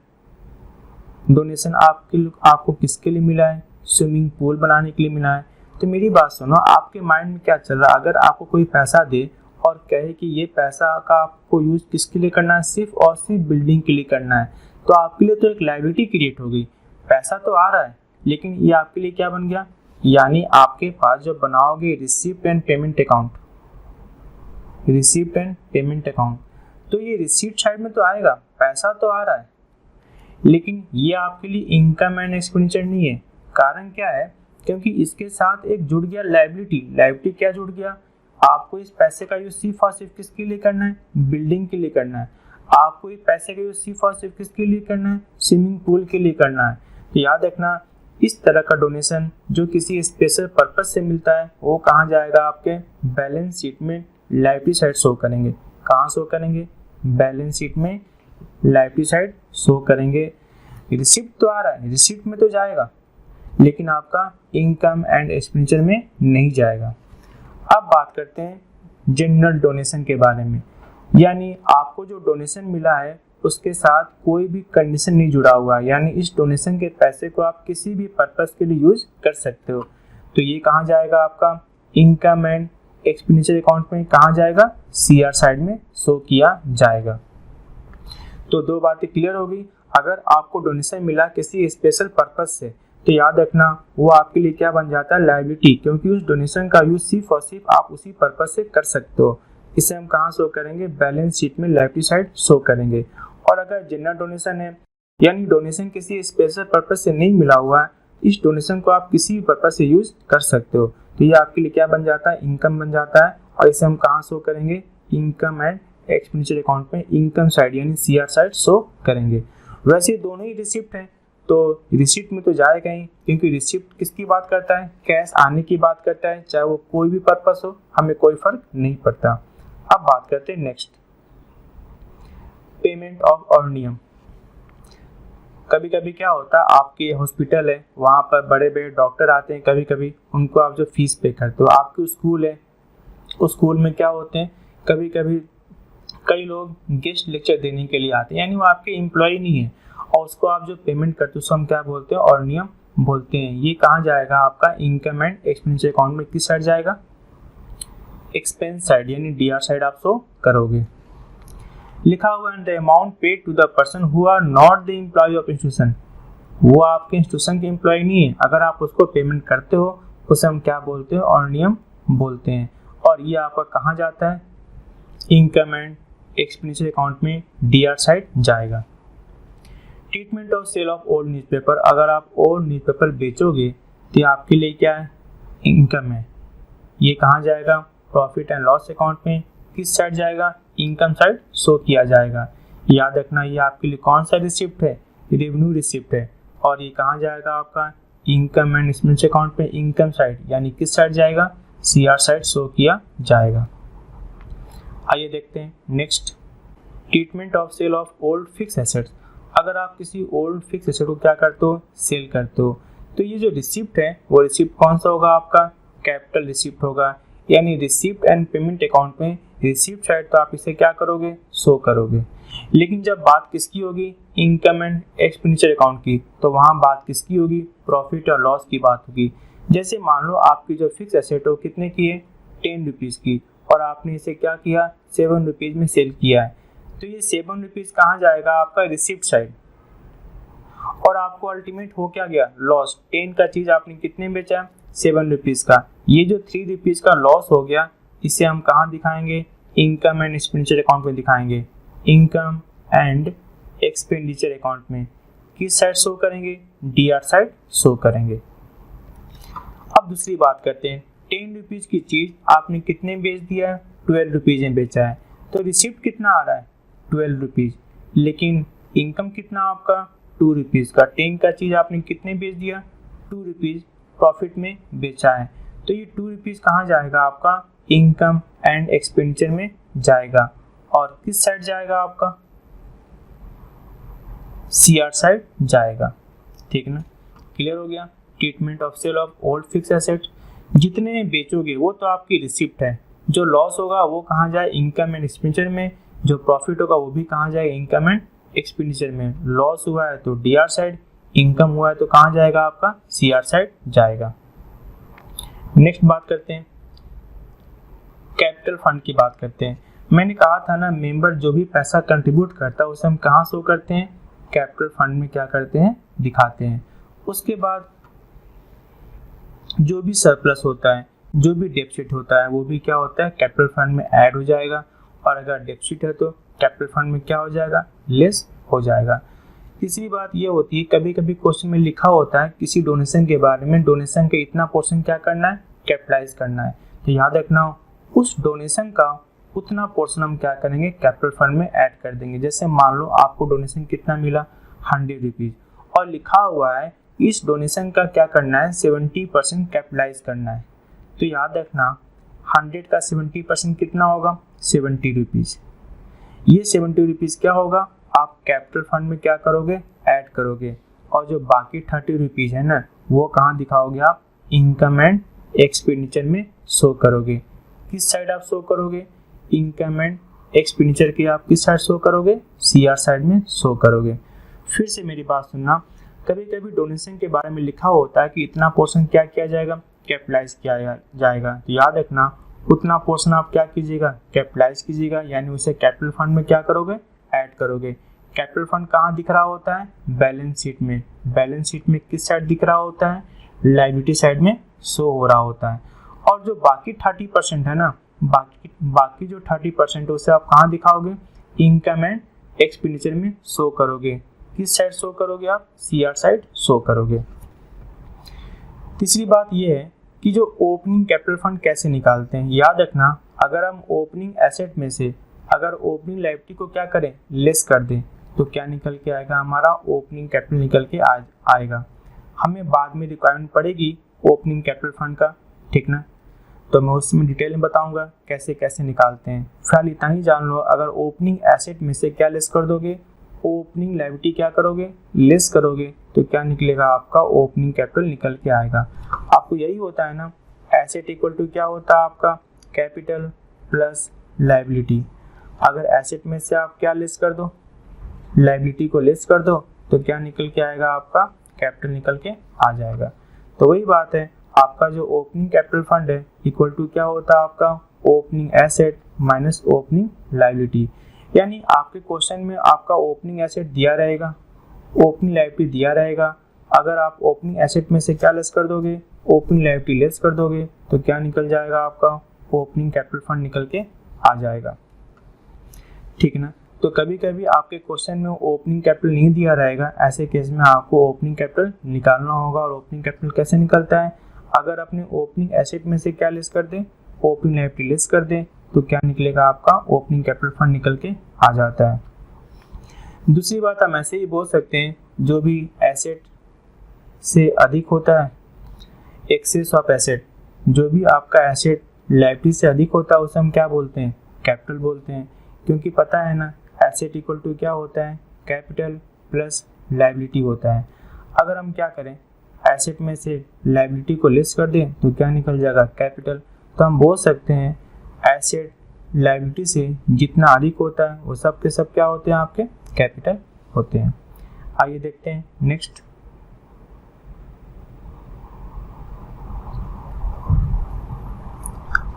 डोनेशन आपको किसके लिए मिला है, स्विमिंग पूल बनाने के लिए मिला है। तो मेरी बात सुनो, आपके माइंड में क्या चल रहा है, अगर आपको कोई पैसा दे और कहे कि ये पैसा का आपको यूज किसके लिए करना है, सिर्फ और सिर्फ बिल्डिंग के लिए करना है, तो आपके लिए तो एक लायबिलिटी क्रिएट हो गई। पैसा तो आ रहा है लेकिन ये आपके लिए क्या बन गया, यानी आपके पास जो बनाओगे receipt and payment account, receipt and payment account, तो ये रिसीप्ट साइड में तो आएगा, पैसा तो आ रहा है, लेकिन ये आपके लिए इनकम एंड एक्सपेंडिचर नहीं है। कारण क्या है, क्योंकि इसके साथ एक जुड़ गया लायबिलिटी। लायबिलिटी क्या जुड़ गया, आपको इस पैसे का यूज सिर्फ और सिर्फ किसके लिए करना है, बिल्डिंग के लिए करना है। आपको इस पैसे का यूज सिर्फ और सिर्फ किसके लिए करना है, स्विमिंग पूल के लिए करना है। तो याद रखना, इस तरह का डोनेशन जो किसी स्पेशल पर्पज से मिलता है वो कहाँ जाएगा, आपके बैलेंस शीट में लायबिलिटी साइड शो करेंगे। कहाँ शो करेंगे, बैलेंस शीट में लायबिलिटी साइड शो करेंगे। रिसिप्ट तो आ रहा है, रिसिप्ट में तो जाएगा, लेकिन आपका इनकम एंड एक्सपेंडिचर में नहीं जाएगा। अब बात करते हैं जनरल डोनेशन के बारे में, यानी आपको जो डोनेशन मिला है उसके साथ कोई भी कंडीशन नहीं जुड़ा हुआ है, यानी इस डोनेशन के पैसे को आप किसी भी पर्पस के लिए यूज कर सकते हो। तो ये कहाँ जाएगा, आपका इनकम एंड एक्सपेंडिचर अकाउंट में कहाँ जाएगा, सीआर साइड में शो किया जाएगा। तो दो बातें क्लियर होगी। अगर आपको डोनेशन मिला किसी स्पेशल पर्पज से, तो याद रखना वो आपके लिए क्या बन जाता है, लायबिलिटी, क्योंकि उस डोनेशन का यूज सिर्फ और सिर्फ आप उसी पर्पज से कर सकते हो। इसे हम कहाँ शो करेंगे, बैलेंस शीट में लायबिलिटी साइड शो करेंगे। और अगर जनरल डोनेशन है, यानी डोनेशन किसी स्पेशल पर्पज से नहीं मिला हुआ है, इस डोनेशन को आप किसी भी पर्पज से यूज कर सकते हो, तो ये आपके लिए क्या बन जाता है, इनकम बन जाता है। और इसे हम कहाँ शो करेंगे, इनकम एंड एक्सपेंडिचर अकाउंट में इनकम साइड यानी सीआर साइड शो करेंगे। वैसे दोनों ही रिसिप्ट है, तो रिसिप्ट में तो जाएगा ही, क्योंकि रिसिप्ट किसकी बात करता है, कैश आने की बात करता है, चाहे वो कोई भी पर्पस हो, हमें कोई फर्क नहीं पड़ता। अब बात करते हैं नेक्स्ट, पेमेंट ऑफ अर्नियम। कभी कभी क्या होता है, आपके हॉस्पिटल है, वहाँ पर बड़े बड़े डॉक्टर आते हैं, कभी कभी उनको आप जो फीस पे करते हो। आपके स्कूल है, उस स्कूल में क्या होते हैं, कभी कभी कई लोग गेस्ट लेक्चर देने के लिए आते हैं, यानी वो आपके एम्प्लॉय नहीं है, और उसको आप जो पेमेंट करते हो उसको हम क्या बोलते हैं, अर्नियम बोलते हैं। ये कहाँ जाएगा, आपका इनकम एंड एक्सपेंडिचर अकाउंट में किस साइड जाएगा, एक्सपेंस साइड यानी डीआर साइड आप शो करोगे। लिखा हुआ है the amount paid to the person who are not the employ of institution. वो आपके इंस्टीट्यूशन के एम्प्लॉय नहीं है, अगर आप उसको पेमेंट करते हो उसे हम क्या बोलते हैं, अर्नियम बोलते हैं। और ये आपका कहाँ जाता है, इनकम एंड एक्सपेंडिचर अकाउंट में डीआर साइड जाएगा। Treatment of sale of old newspaper, अगर आप ओल्ड न्यूज़पेपर बेचोगे तो आपके लिए क्या है, इनकम है। ये कहाँ जाएगा, प्रॉफिट एंड लॉस अकाउंट में किस साइड जाएगा, इनकम साइड शो किया जाएगा। याद रखना ये आपके लिए कौन सा रिसिप्ट है, रेवेन्यू रिसिप्ट है। और ये कहाँ जाएगा, आपका इनकम एंड एक्सपेंस अकाउंट में इनकम साइड यानी किस साइड जाएगा, सीआर साइड शो किया जाएगा। आइए देखते हैं next, treatment of sale of old fix assets. अगर आप किसी ओल्ड फिक्स एसेट को क्या करते हो, सेल करते हो, तो ये जो रिसिप्ट है वो रिसिप्ट कौन सा होगा, आपका कैपिटल रिसिप्ट होगा। यानी रिसिप्ट एंड पेमेंट अकाउंट में रिसिप्ट साइड तो आप इसे क्या करोगे, शो करोगे। लेकिन जब बात किसकी होगी, इनकम एंड एक्सपेंडिचर अकाउंट की, तो वहाँ बात किसकी होगी, प्रॉफिट और लॉस की बात होगी। जैसे मान लो आपकी जो फिक्स एसेट हो कितने की है, 10 रुपीज़ की, और आपने इसे क्या किया, 7 रुपीज़ में सेल किया है, तो ये 7 रुपीज़ कहाँ जाएगा, आपका रिसिप्ट साइड। और आपको अल्टीमेट हो क्या गया, लॉस। 10 का चीज आपने कितने बेचा, 7 रुपीज का। ये जो 3 रुपीज का लॉस हो गया, इसे हम कहाँ दिखाएंगे, इनकम एंड एक्सपेंडिचर अकाउंट में दिखाएंगे। इनकम एंड एक्सपेंडिचर अकाउंट में किस साइड शो करेंगे, डीआर साइड शो करेंगे। अब दूसरी बात करते हैं, 10 रुपीज की चीज आपने कितने बेच दिया, 12 रुपीज में बेचा है, तो रिसिप्ट कितना आ रहा है, 12 रुपीज। लेकिन इनकम कितना आपका, 2 रुपीज का। 10 का चीज आपने कितने बेच दिया, 2 रुपीज प्रॉफिट में बेचा है, तो ये 2 रुपीज कहाँ जाएगा आपका, इनकम एंड एक्सपेंडिचर में जाएगा। और किस साइड जाएगा आपका, सीआर साइड जाएगा। ठीक ना, क्लियर हो गया। Treatment of sale of old fix asset, जितने बेचोगे वो तो आपकी रिसिप्ट है, जो लॉस होगा वो कहाँ जाए, इनकम एंड एक्सपेंडिचर में, जो प्रॉफिट होगा वो भी कहाँ जाएगा, इनकम एंड एक्सपेंडिचर में। लॉस हुआ है तो डीआर साइड, इनकम हुआ है तो कहाँ जाएगा आपका, सीआर साइड जाएगा। नेक्स्ट बात करते हैं, कैपिटल फंड की बात करते हैं। मैंने कहा था ना, मेंबर जो भी पैसा कंट्रीब्यूट करता है उसे हम कहाँ शो करते हैं, कैपिटल फंड में क्या करते हैं, दिखाते हैं। उसके बाद जो भी सरप्लस होता है, जो भी डेफिसिट होता है, वो भी क्या होता है, कैपिटल फंड में ऐड हो जाएगा। और अगर डेफिसिट है तो कैपिटल फंड में क्या हो जाएगा, लेस हो जाएगा। तीसरी बात ये होती है, कभी कभी क्वेश्चन में लिखा होता है किसी डोनेशन के बारे में, डोनेशन के इतना पोर्शन क्या करना है, कैपिटलाइज करना है। तो याद रखना, उस डोनेशन का उतना पोर्शन हम क्या करेंगे, कैपिटल फंड में ऐड कर देंगे। जैसे मान लो आपको डोनेशन कितना मिला, 100 रुपीज, और लिखा हुआ है इस डोनेशन का क्या करना है, 70% कैपिटलाइज करना है। तो याद रखना 100 का 70% कितना होगा, 70 रुपीज। ये 70 रुपीज क्या होगा, आप कैपिटल फंड में क्या करोगे, ऐड करोगे। और जो बाकी 30 रुपीज है ना, वो कहाँ दिखाओगे आप, इनकम एंड एक्सपेंडिचर में शो करोगे। किस साइड आप शो करोगे, इनकम एंड एक्सपेंडिचर की आप किस साइड शो करोगे, सीआर साइड में शो करोगे। फिर से मेरी बात सुनना, कभी कभी डोनेशन के बारे में लिखा होता है कि इतना पोर्शन क्या किया जाएगा, कैपिटलाइज किया जाएगा। तो याद रखना उतना पोर्शन आप क्या कीजिएगा, कैपिटलाइज कीजिएगा, यानी उसे कैपिटल फंड में क्या करोगे, ऐड करोगे। कैपिटल फंड कहाँ दिख रहा होता है, बैलेंस शीट में। बैलेंस शीट में किस साइड दिख रहा होता है, लायबिलिटी साइड में शो हो रहा होता है। और जो बाकी 30% है ना, बाकी जो 30% है उसे आप कहाँ दिखाओगे, इनकम एंड एक्सपेंडिचर में शो करोगे। किस साइड शो करोगे आप, सीआर साइड शो करोगे। तीसरी बात यह है कि जो ओपनिंग कैपिटल फंड कैसे निकालते हैं। याद रखना, अगर हम ओपनिंग एसेट में से अगर ओपनिंग लायबिलिटी को क्या करें, लेस कर दें, तो क्या निकल के आएगा, हमारा ओपनिंग कैपिटल निकल के आएगा। हमें बाद में रिक्वायरमेंट पड़ेगी ओपनिंग कैपिटल फंड का, ठीक ना, तो मैं उसमें डिटेल में बताऊंगा कैसे कैसे निकालते हैं। फिलहाल इतना ही जान लो, अगर ओपनिंग एसेट में से क्या लेस कर दोगे, ओपनिंग लायबिलिटी क्या करोगे, लेस करोगे, तो क्या निकलेगा आपका, ओपनिंग कैपिटल निकल के आएगा। आपको यही होता है ना, एसेट इक्वल टू क्या होता है आपका, कैपिटल प्लस लायबिलिटी। अगर एसेट में से आप क्या लेस कर दो, लायबिलिटी को लेस कर दो, तो क्या निकल के आएगा आपका, कैपिटल निकल के आ जाएगा। तो वही बात है, आपका जो ओपनिंग कैपिटल फंड है इक्वल टू क्या होता है आपका, opening asset minus opening liability. यानी आपके क्वेश्चन में आपका ओपनिंग एसेट दिया रहेगा, ओपनिंग लायबिलिटी दिया रहेगा। अगर आप ओपनिंग एसेट में से क्या लेस कर दोगे, ओपनिंग लायबिलिटी लेस कर दोगे, तो क्या निकल जाएगा आपका, ओपनिंग कैपिटल फंड निकल के आ जाएगा, ठीक ना। तो कभी कभी आपके क्वेश्चन में ओपनिंग कैपिटल नहीं दिया रहेगा, ऐसे केस में आपको ओपनिंग कैपिटल निकालना होगा। और ओपनिंग कैपिटल कैसे निकलता है, अगर अपने ओपनिंग एसेट में से क्या लेस कर दें, ओपनिंग लायबिलिटी लेस कर दें, तो क्या निकलेगा आपका, ओपनिंग कैपिटल फंड निकल के आ जाता है। दूसरी बात हम ऐसे ही बोल सकते हैं, जो भी एसेट से अधिक होता है, एक्सेस ऑफ एसेट, जो भी आपका एसेट लायबिलिटी से अधिक होता है उसे हम क्या बोलते हैं, कैपिटल बोलते हैं। क्योंकि पता है ना, एसेट इक्वल टू क्या होता है, कैपिटल प्लस लायबिलिटी होता है। अगर हम क्या करें, एसेट में से लायबिलिटी को लेस कर दें, तो क्या निकल जाएगा, कैपिटल। तो हम बोल सकते हैं एसेट लायबिलिटी से जितना अधिक होता है वो सब के सब क्या होते हैं, आपके कैपिटल होते हैं। आइए देखते हैं नेक्स्ट।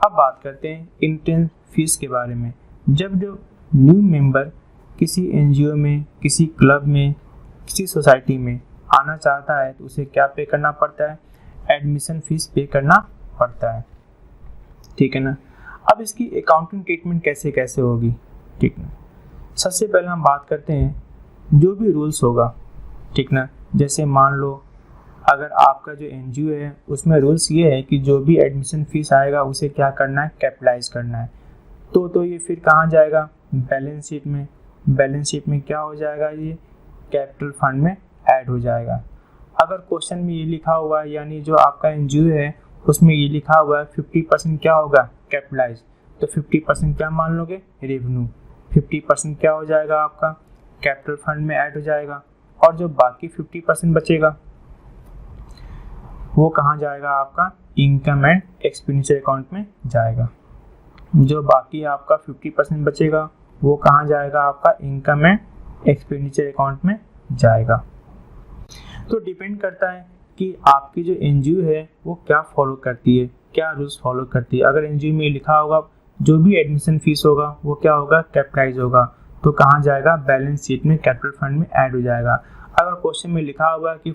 अब बात करते हैं एंट्रेंस फीस के बारे में। जब जो न्यू मेंबर किसी एनजीओ में, किसी क्लब में किसी सोसाइटी में आना चाहता है तो उसे क्या पे करना पड़ता है, एडमिशन फीस पे करना पड़ता है, ठीक है ना। अब इसकी अकाउंटिंग ट्रीटमेंट कैसे कैसे होगी, ठीक ना। सबसे पहले हम बात करते हैं जो भी रूल्स होगा, ठीक ना। जैसे मान लो अगर आपका जो एनजीओ है उसमें रूल्स ये है कि जो भी एडमिशन फीस आएगा उसे क्या करना है, कैपिटलाइज करना है। तो ये फिर कहाँ जाएगा, बैलेंस शीट में। बैलेंस शीट में क्या हो जाएगा, ये कैपिटल फंड में ऐड हो जाएगा। अगर क्वेश्चन में ये लिखा हुआ है, यानी जो आपका एनजीओ है उसमें ये लिखा हुआ है 50% क्या होगा, कैपिटलाइज, तो 50% क्या मान लोगे, रेवेन्यू। 50% क्या हो जाएगा आपका, कैपिटल फंड में ऐड हो जाएगा। और जो बाकी 50% बचेगा वो कहाँ जाएगा, आपका इनकम एंड एक्सपेंडिचर अकाउंट में जाएगा। जो बाकी आपका 50% बचेगा वो कहाँ जाएगा, आपका इनकम एंड एक्सपेंडिचर अकाउंट में जाएगा। तो डिपेंड करता है कि आपकी जो एनजीओ है वो क्या फॉलो करती है, क्या रूल्स फॉलो करती है। अगर एनजीओ में लिखा होगा जो भी एडमिशन फीस होगा वो क्या होगा, कैपिटलाइज होगा, तो कहाँ जाएगा, बैलेंस शीट में कैपिटल फंड में ऐड हो जाएगा। अगर क्वेश्चन में लिखा होगा कि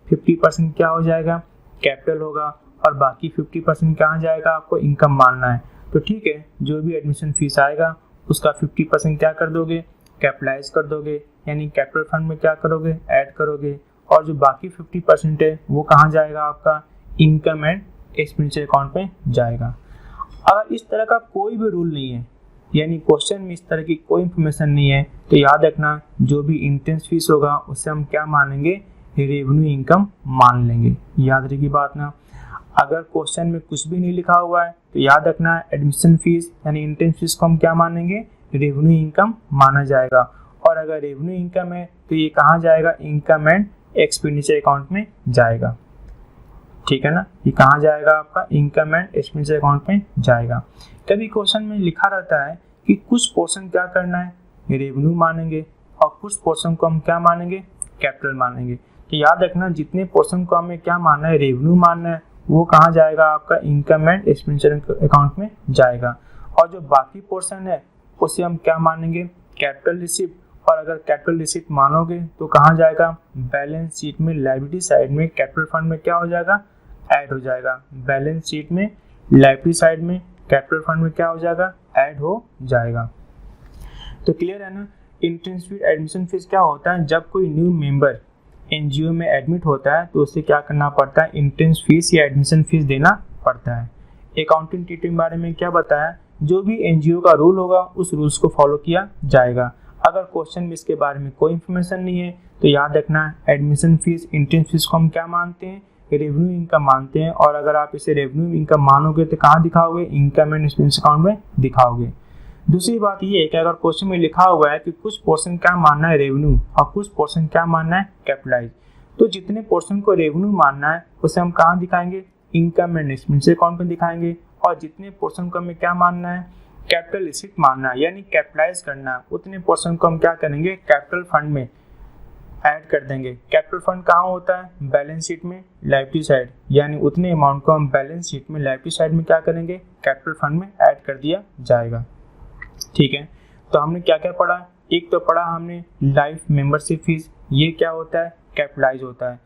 50% क्या हो जाएगा, कैपिटल होगा, और बाकी 50% कहाँ जाएगा, आपको इनकम मानना है, तो ठीक है, जो भी एडमिशन फीस आएगा उसका 50% क्या कर दोगे, कैपिटलाइज कर दोगे, यानी कैपिटल फंड में क्या करोगे, ऐड करोगे। और जो बाकी 50% है वो कहाँ जाएगा, आपका इनकम एंड एक्सपेंडिचर अकाउंट में जाएगा। अगर इस तरह का कोई भी रूल नहीं है, यानी क्वेश्चन में इस तरह की कोई इंफॉर्मेशन नहीं है, तो याद रखना जो भी इंट्रेंस फीस होगा उससे हम क्या मानेंगे, रेवेन्यू इनकम मान लेंगे। याद रखिए बात ना। अगर क्वेश्चन में कुछ भी नहीं लिखा हुआ है तो याद रखना एडमिशन फीस यानी इंट्रेंस फीस को हम क्या मानेंगे, रेवेन्यू इनकम माना जाएगा। और अगर रेवेन्यू इनकम है तो ये कहाँ जाएगा, इनकम एंड एक्सपेंडिचर अकाउंट में जाएगा, ठीक है ना। ये कहाँ जाएगा, आपका इनकम एंड एक्सपेंडिचर अकाउंट में जाएगा। कभी क्वेश्चन में लिखा रहता है कि कुछ पोर्शन क्या करना है, रेवेन्यू मानेंगे, और कुछ पोर्शन को हम क्या मानेंगे, कैपिटल मानेंगे। तो याद रखना जितने पोर्शन को हमें क्या मानना है, रेवेन्यू मानना है, वो कहाँ जाएगा, आपका इनकम एंड एक्सपेंडिचर अकाउंट में जाएगा। और जो बाकी पोर्शन है उसे हम क्या मानेंगे, कैपिटल रिसिप्ट। और अगर कैपिटल रिसिप्ट मानोगे तो कहाँ जाएगा, बैलेंस शीट में लायबिलिटी साइड में कैपिटल फंड में क्या हो जाएगा, ऐड हो जाएगा। बैलेंस शीट में लायबिलिटी साइड में कैपिटल फंड में क्या हो जाएगा, ऐड हो जाएगा। तो क्लियर है ना। इंट्रेंस फीस, एडमिशन फीस क्या होता है, जब कोई न्यू मेंबर एनजीओ में एडमिट होता है तो उसे क्या करना पड़ता है, इंट्रेंस फीस या एडमिशन फीस देना पड़ता है। अकाउंटिंग ट्रीटमेंट के बारे में क्या बताया, जो भी एनजीओ का रूल होगा उस रूल्स को फॉलो किया जाएगा। अगर क्वेश्चन में इसके बारे में कोई इन्फॉर्मेशन नहीं है तो याद रखना एडमिशन फीस, इंट्रेंस फीस को हम क्या मानते हैं, रेवेन्यू इनकम मानते हैं। और अगर आप इसे रेवेन्यू इनकम मानोगे तो कहाँ दिखाओगे, इनकम एंड एक्सपेंस अकाउंट में दिखाओगे। दूसरी बात ये है कि अगर क्वेश्चन में लिखा हुआ है कि कुछ पोर्शन क्या मानना है, रेवेन्यू, और कुछ पोर्शन क्या मानना है, कैपिटलाइज, तो जितने पोर्शन को रेवेन्यू मानना है उसे हम कहाँ दिखाएंगे, इनकम एंड एक्सपेंस अकाउंट में दिखाएंगे। और जितने पोर्शन को हमें क्या मानना है, कैपिटल रिसिप्ट मानना है, यानी कैपिटलाइज करना है, उतने पोर्शन को हम क्या करेंगे, कैपिटल फंड में ऐड कर देंगे। कैपिटल फंड कहाँ होता है, बैलेंस शीट में लायबिलिटी साइड, यानी उतने अमाउंट को हम बैलेंस शीट में लायबिलिटी साइड में क्या करेंगे, कैपिटल फंड में ऐड कर दिया जाएगा, ठीक है। तो हमने क्या क्या पढ़ा, एक तो पढ़ा हमने लाइफ मेंबरशिप फीस, ये क्या होता है, कैपिटलाइज होता है,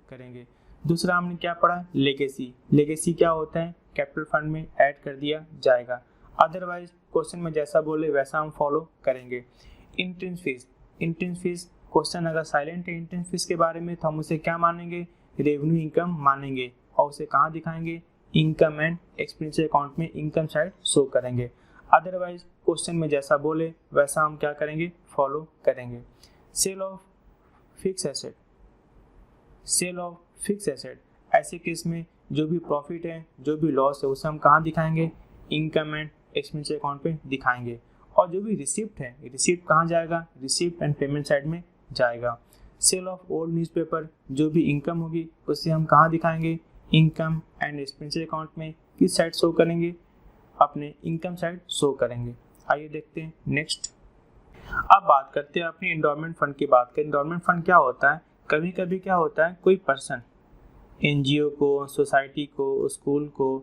करेंगे। दूसरा हमने क्या पढ़ा, लेगेसी। लेगेसी क्या होता है, कैपिटल फंड में ऐड कर दिया जाएगा, अदरवाइज क्वेश्चन में जैसा बोले वैसा हम फॉलो करेंगे। Entrance fees, entrance fees question अगर साइलेंट है इंट्रेंस फीस के बारे में तो हम उसे क्या मानेंगे, रेवेन्यू इनकम मानेंगे, और उसे कहाँ दिखाएंगे, इनकम एंड एक्सपेंडिचर अकाउंट में इनकम साइड शो करेंगे। अदरवाइज क्वेश्चन में जैसा बोले वैसा हम क्या करेंगे, फॉलो करेंगे। Sale of fix asset, sale of fix asset, ऐसे केस में जो भी प्रॉफिट है, जो भी लॉस है, उसे हम कहाँ दिखाएंगे, इनकम एंड एक्सपेंडिचर अकाउंट पे दिखाएंगे। और जो भी रिसिप्ट है, रिसिप्ट कहाँ जाएगा, रिसिप्ट एंड पेमेंट साइड में जाएगा। सेल ऑफ ओल्ड न्यूज़पेपर, जो भी इनकम होगी उसे हम कहाँ दिखाएंगे, इनकम एंड एक्सपेंडिचर अकाउंट में किस साइड शो करेंगे, अपने इनकम साइड शो करेंगे। आइए देखते हैं नेक्स्ट। अब बात करते हैं अपनी एंडोमेंट फंड की बात करें। एंडोमेंट फंड क्या होता है, कभी कभी क्या होता है, कोई पर्सन एनजीओ को, सोसाइटी को, स्कूल को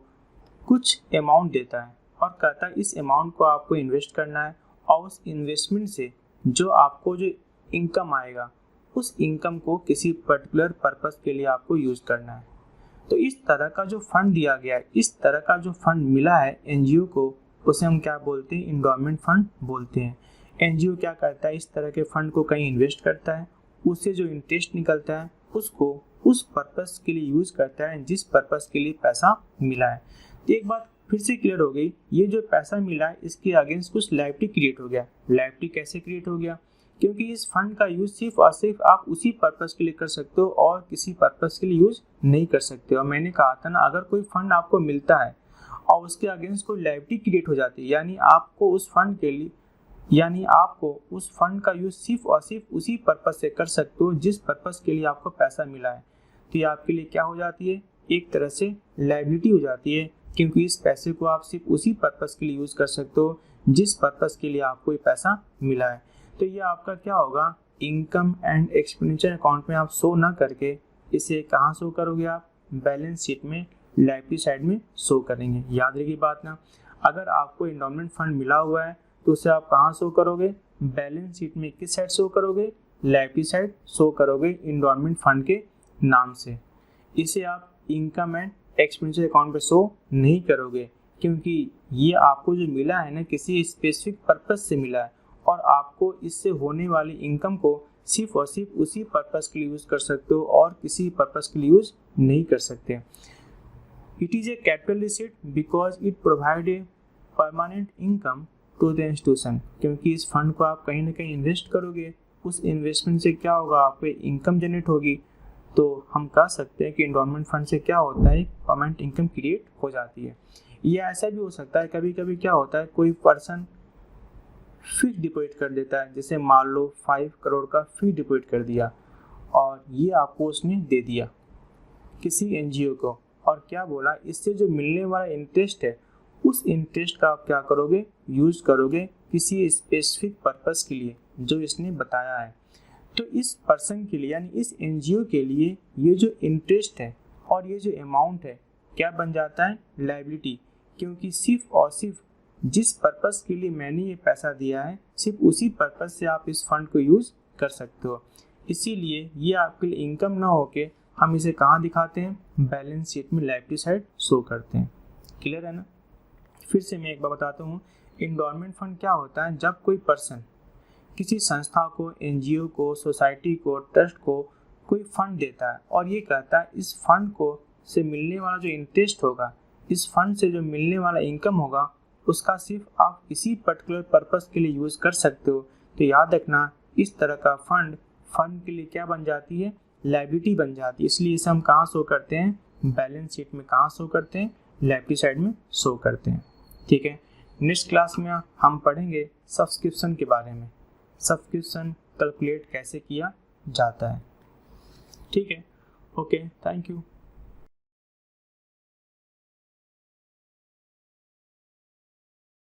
कुछ अमाउंट देता है और कहता है इस अमाउंट को आपको इन्वेस्ट करना है और उस इन्वेस्टमेंट से जो आपको जो इनकम आएगा उस इनकम को किसी पर्टिकुलर पर्पस के लिए आपको यूज करना है। तो इस तरह का जो फंड दिया गया है, इस तरह का जो फंड मिला है एनजीओ को, उसे हम क्या बोलते हैं? एंडोमेंट फंड बोलते हैं। एनजीओ क्या करता है? इस तरह के फंड को कहीं इन्वेस्ट करता है, उससे जो इंटरेस्ट निकलता है उसको उस पर्पस के लिए यूज करता है जिस पर्पस के लिए पैसा मिला है। तो एक बात फिर से क्लियर हो गई, ये जो पैसा मिला है इसके अगेंस्ट कुछ लायबिलिटी क्रिएट हो गया। लायबिलिटी कैसे क्रिएट हो गया? क्योंकि इस फंड का यूज सिर्फ और सिर्फ आप उसी पर्पस के लिए कर सकते हो और किसी पर्पस के लिए यूज नहीं कर सकते हो। मैंने कहा था ना, अगर कोई फंड आपको मिलता है और उसके अगेंस्ट कोई लायबिलिटी क्रिएट हो जाती है, यानी आपको उस फंड का यूज सिर्फ और सिर्फ उसी पर्पस से कर सकते हो जिस पर्पस के लिए आपको पैसा मिला है, तो ये आपके लिए क्या हो जाती है? एक तरह से लायबिलिटी हो जाती है, क्योंकि इस पैसे को आप सिर्फ उसी पर्पस के लिए यूज कर सकते हो जिस पर्पस के लिए आपको ये पैसा मिला है। तो ये आपका क्या होगा? इनकम एंड एक्सपेंडिचर अकाउंट में आप शो ना करके इसे कहाँ शो करोगे? आप बैलेंस शीट में लायबिलिटी साइड में शो करेंगे। याद रखिए बात ना, अगर आपको एंडोमेंट फंड मिला हुआ है तो उसे आप कहाँ शो करोगे? बैलेंस शीट में किस साइड शो करोगे? लायबिलिटी साइड शो करोगे एंडोमेंट फंड के नाम से। इसे आप इनकम एंड एक्सपेंडिचर अकाउंट पे शो नहीं करोगे, क्योंकि ये आपको जो मिला है ना किसी स्पेसिफिक पर्पस से मिला है और आपको इससे होने वाली इनकम को सिर्फ और सिर्फ उसी पर्पस के लिए यूज कर सकते हो और किसी पर्पस के लिए यूज नहीं कर सकते। It is a capital receipt because it provide a permanent income to the institution. क्योंकि इस फंड को आप कहीं ना कहीं इन्वेस्ट करोगे, उस इन्वेस्टमेंट से क्या होगा? आपको इनकम जनरेट होगी। तो हम कह सकते हैं कि एंडोमेंट फंड से क्या होता है? परमानेंट इनकम क्रिएट हो जाती है। ये ऐसा भी हो सकता है, कभी कभी क्या होता है, कोई पर्सन फिक्स डिपॉजिट कर देता है, जैसे मान लो 5 करोड़ का फिक्स डिपॉजिट कर दिया और ये आपको उसने दे दिया किसी एनजीओ को, और क्या बोला? इससे जो मिलने वाला इंटरेस्ट है उस इंटरेस्ट का आप क्या करोगे? यूज करोगे किसी स्पेसिफिक पर्पस के लिए जो इसने बताया है। तो इस पर्सन के लिए यानी इस एनजीओ के लिए ये जो इंटरेस्ट है और ये जो अमाउंट है क्या बन जाता है? लायबिलिटी। क्योंकि सिर्फ और सिर्फ जिस पर्पस के लिए मैंने ये पैसा दिया है सिर्फ उसी पर्पस से आप इस फंड को यूज कर सकते हो। इसीलिए ये आपके लिए इनकम ना होके हम इसे कहाँ दिखाते हैं? बैलेंस शीट में लायबिलिटी साइड शो करते हैं। क्लियर है ना? फिर से मैं एक बार बताता हूँ, एंडोमेंट फंड क्या होता है? जब कोई पर्सन किसी संस्था को, एनजीओ को, सोसाइटी को, ट्रस्ट को कोई फंड देता है और ये कहता है इस फंड को से मिलने वाला जो इंटरेस्ट होगा, इस फंड से जो मिलने वाला इनकम होगा, उसका सिर्फ आप किसी पर्टिकुलर पर्पस के लिए यूज कर सकते हो। तो याद रखना, इस तरह का फंड के लिए क्या बन जाती है? लायबिलिटी बन जाती है। इसलिए इसे हम कहाँ शो करते हैं? बैलेंस शीट में कहाँ शो करते हैं? लायबिलिटी साइड में शो करते हैं। ठीक है, नेक्स्ट क्लास में हम पढ़ेंगे सब्सक्रिप्शन के बारे में, सब्सक्रिप्शन कैलकुलेट कैसे किया जाता है। ठीक है, ओके, थैंक यू।